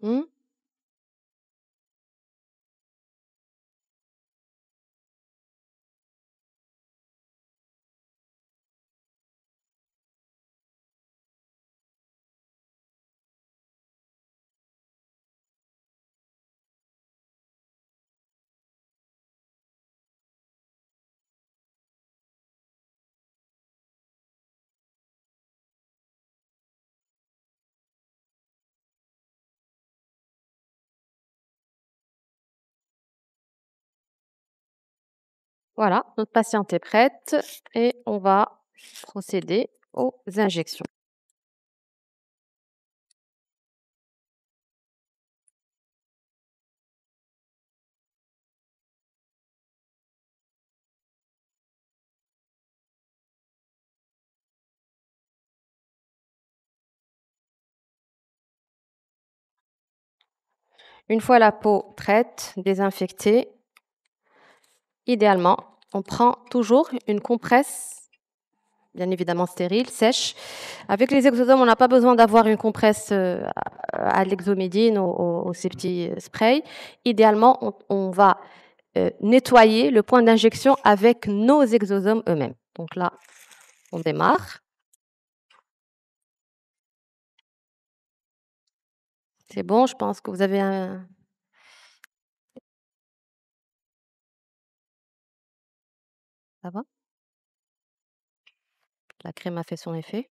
Mmh. Voilà, notre patiente est prête et on va procéder aux injections. Une fois la peau prête, désinfectée, idéalement, on prend toujours une compresse, bien évidemment stérile, sèche. Avec les exosomes, on n'a pas besoin d'avoir une compresse à l'exomédine ou ces petits sprays. Idéalement, on va nettoyer le point d'injection avec nos exosomes eux-mêmes. Donc là, on démarre. C'est bon, je pense que vous avez un... Ça va? La crème a fait son effet.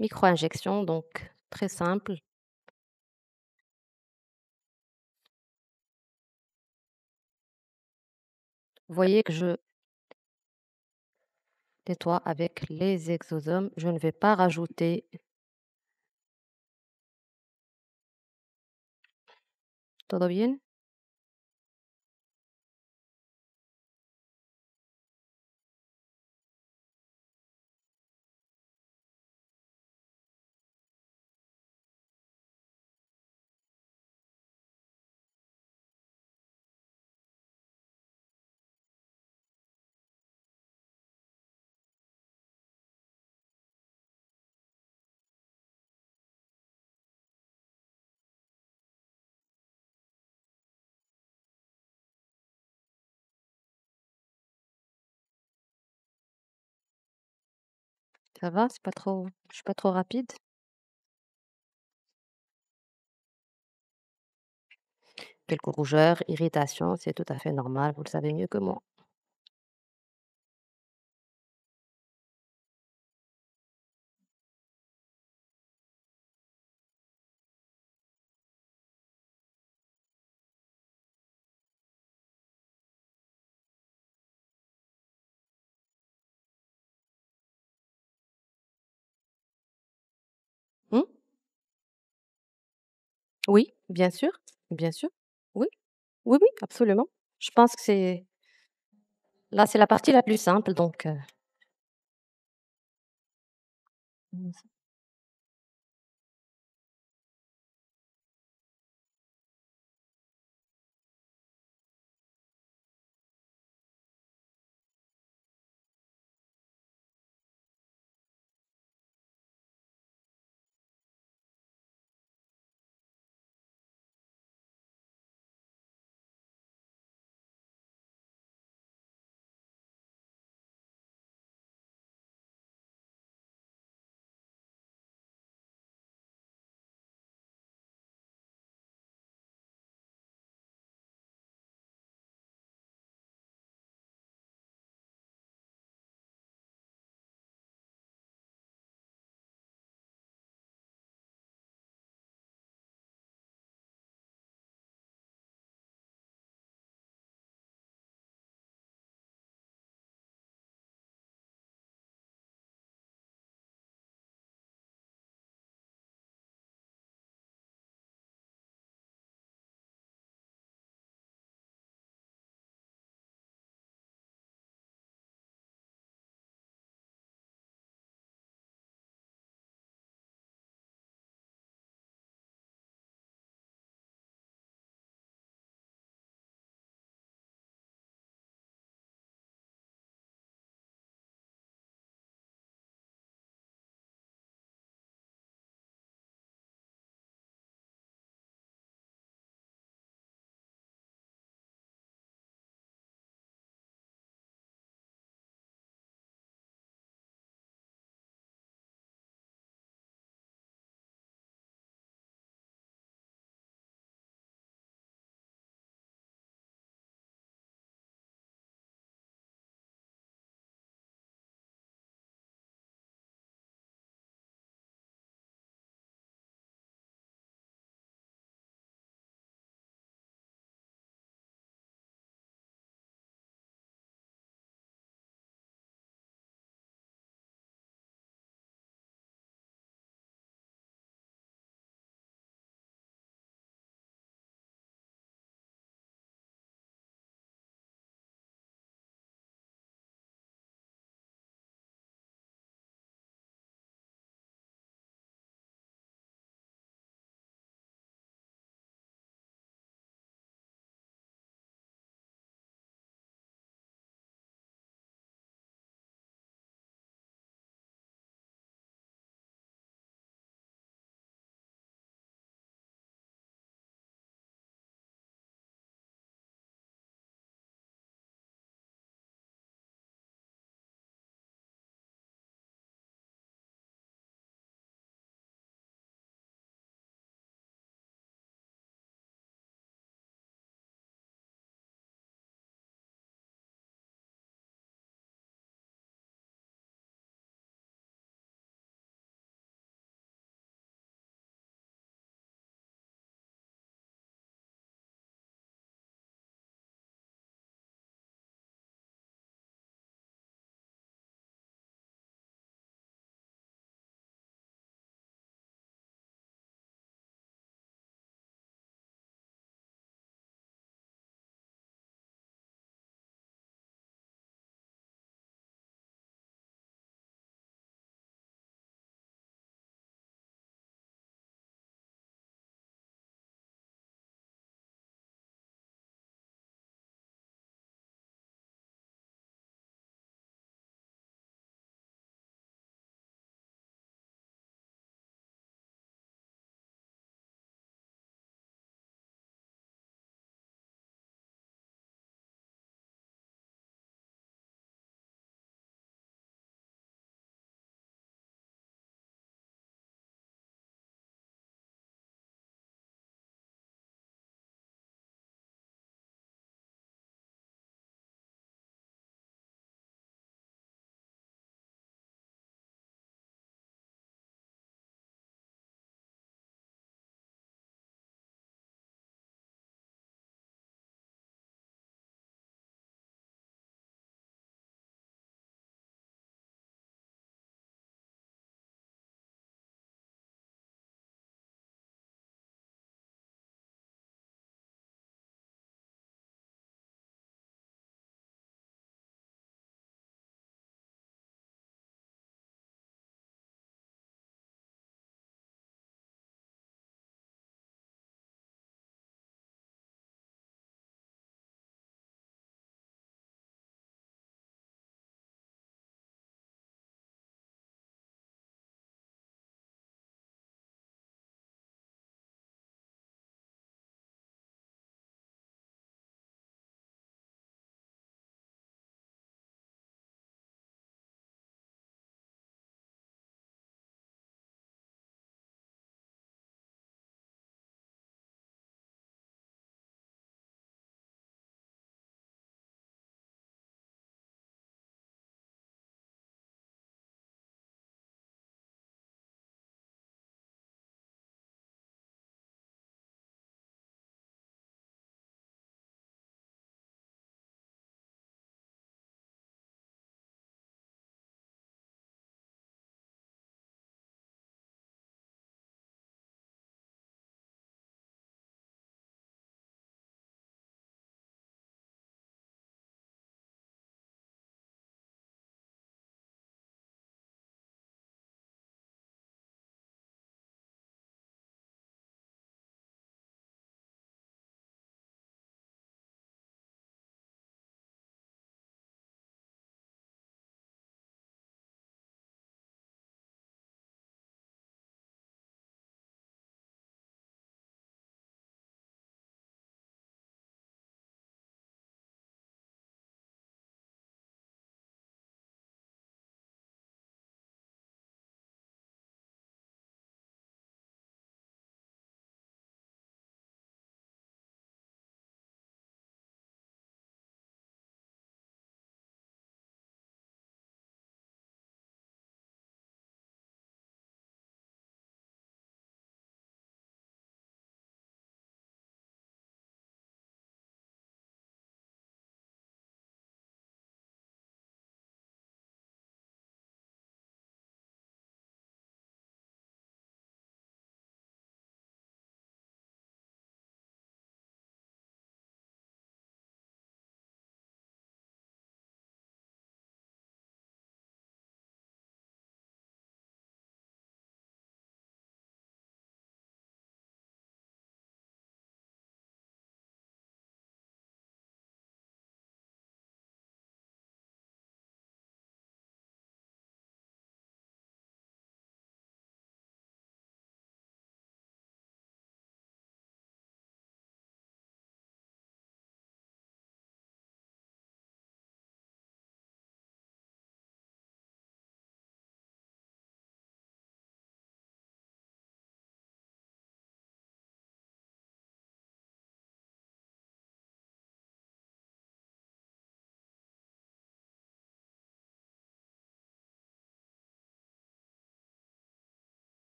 Micro-injection, donc très simple. Vous voyez que je nettoie avec les exosomes. Je ne vais pas rajouter. ¿Todo bien? Ça va? C'est pas trop... Je suis pas trop rapide? Quelques rougeurs, irritations, c'est tout à fait normal. Vous le savez mieux que moi. Hmm? Oui, bien sûr. Bien sûr. Oui, oui, oui, absolument. Je pense que c'est... Là, c'est la partie la plus simple, donc...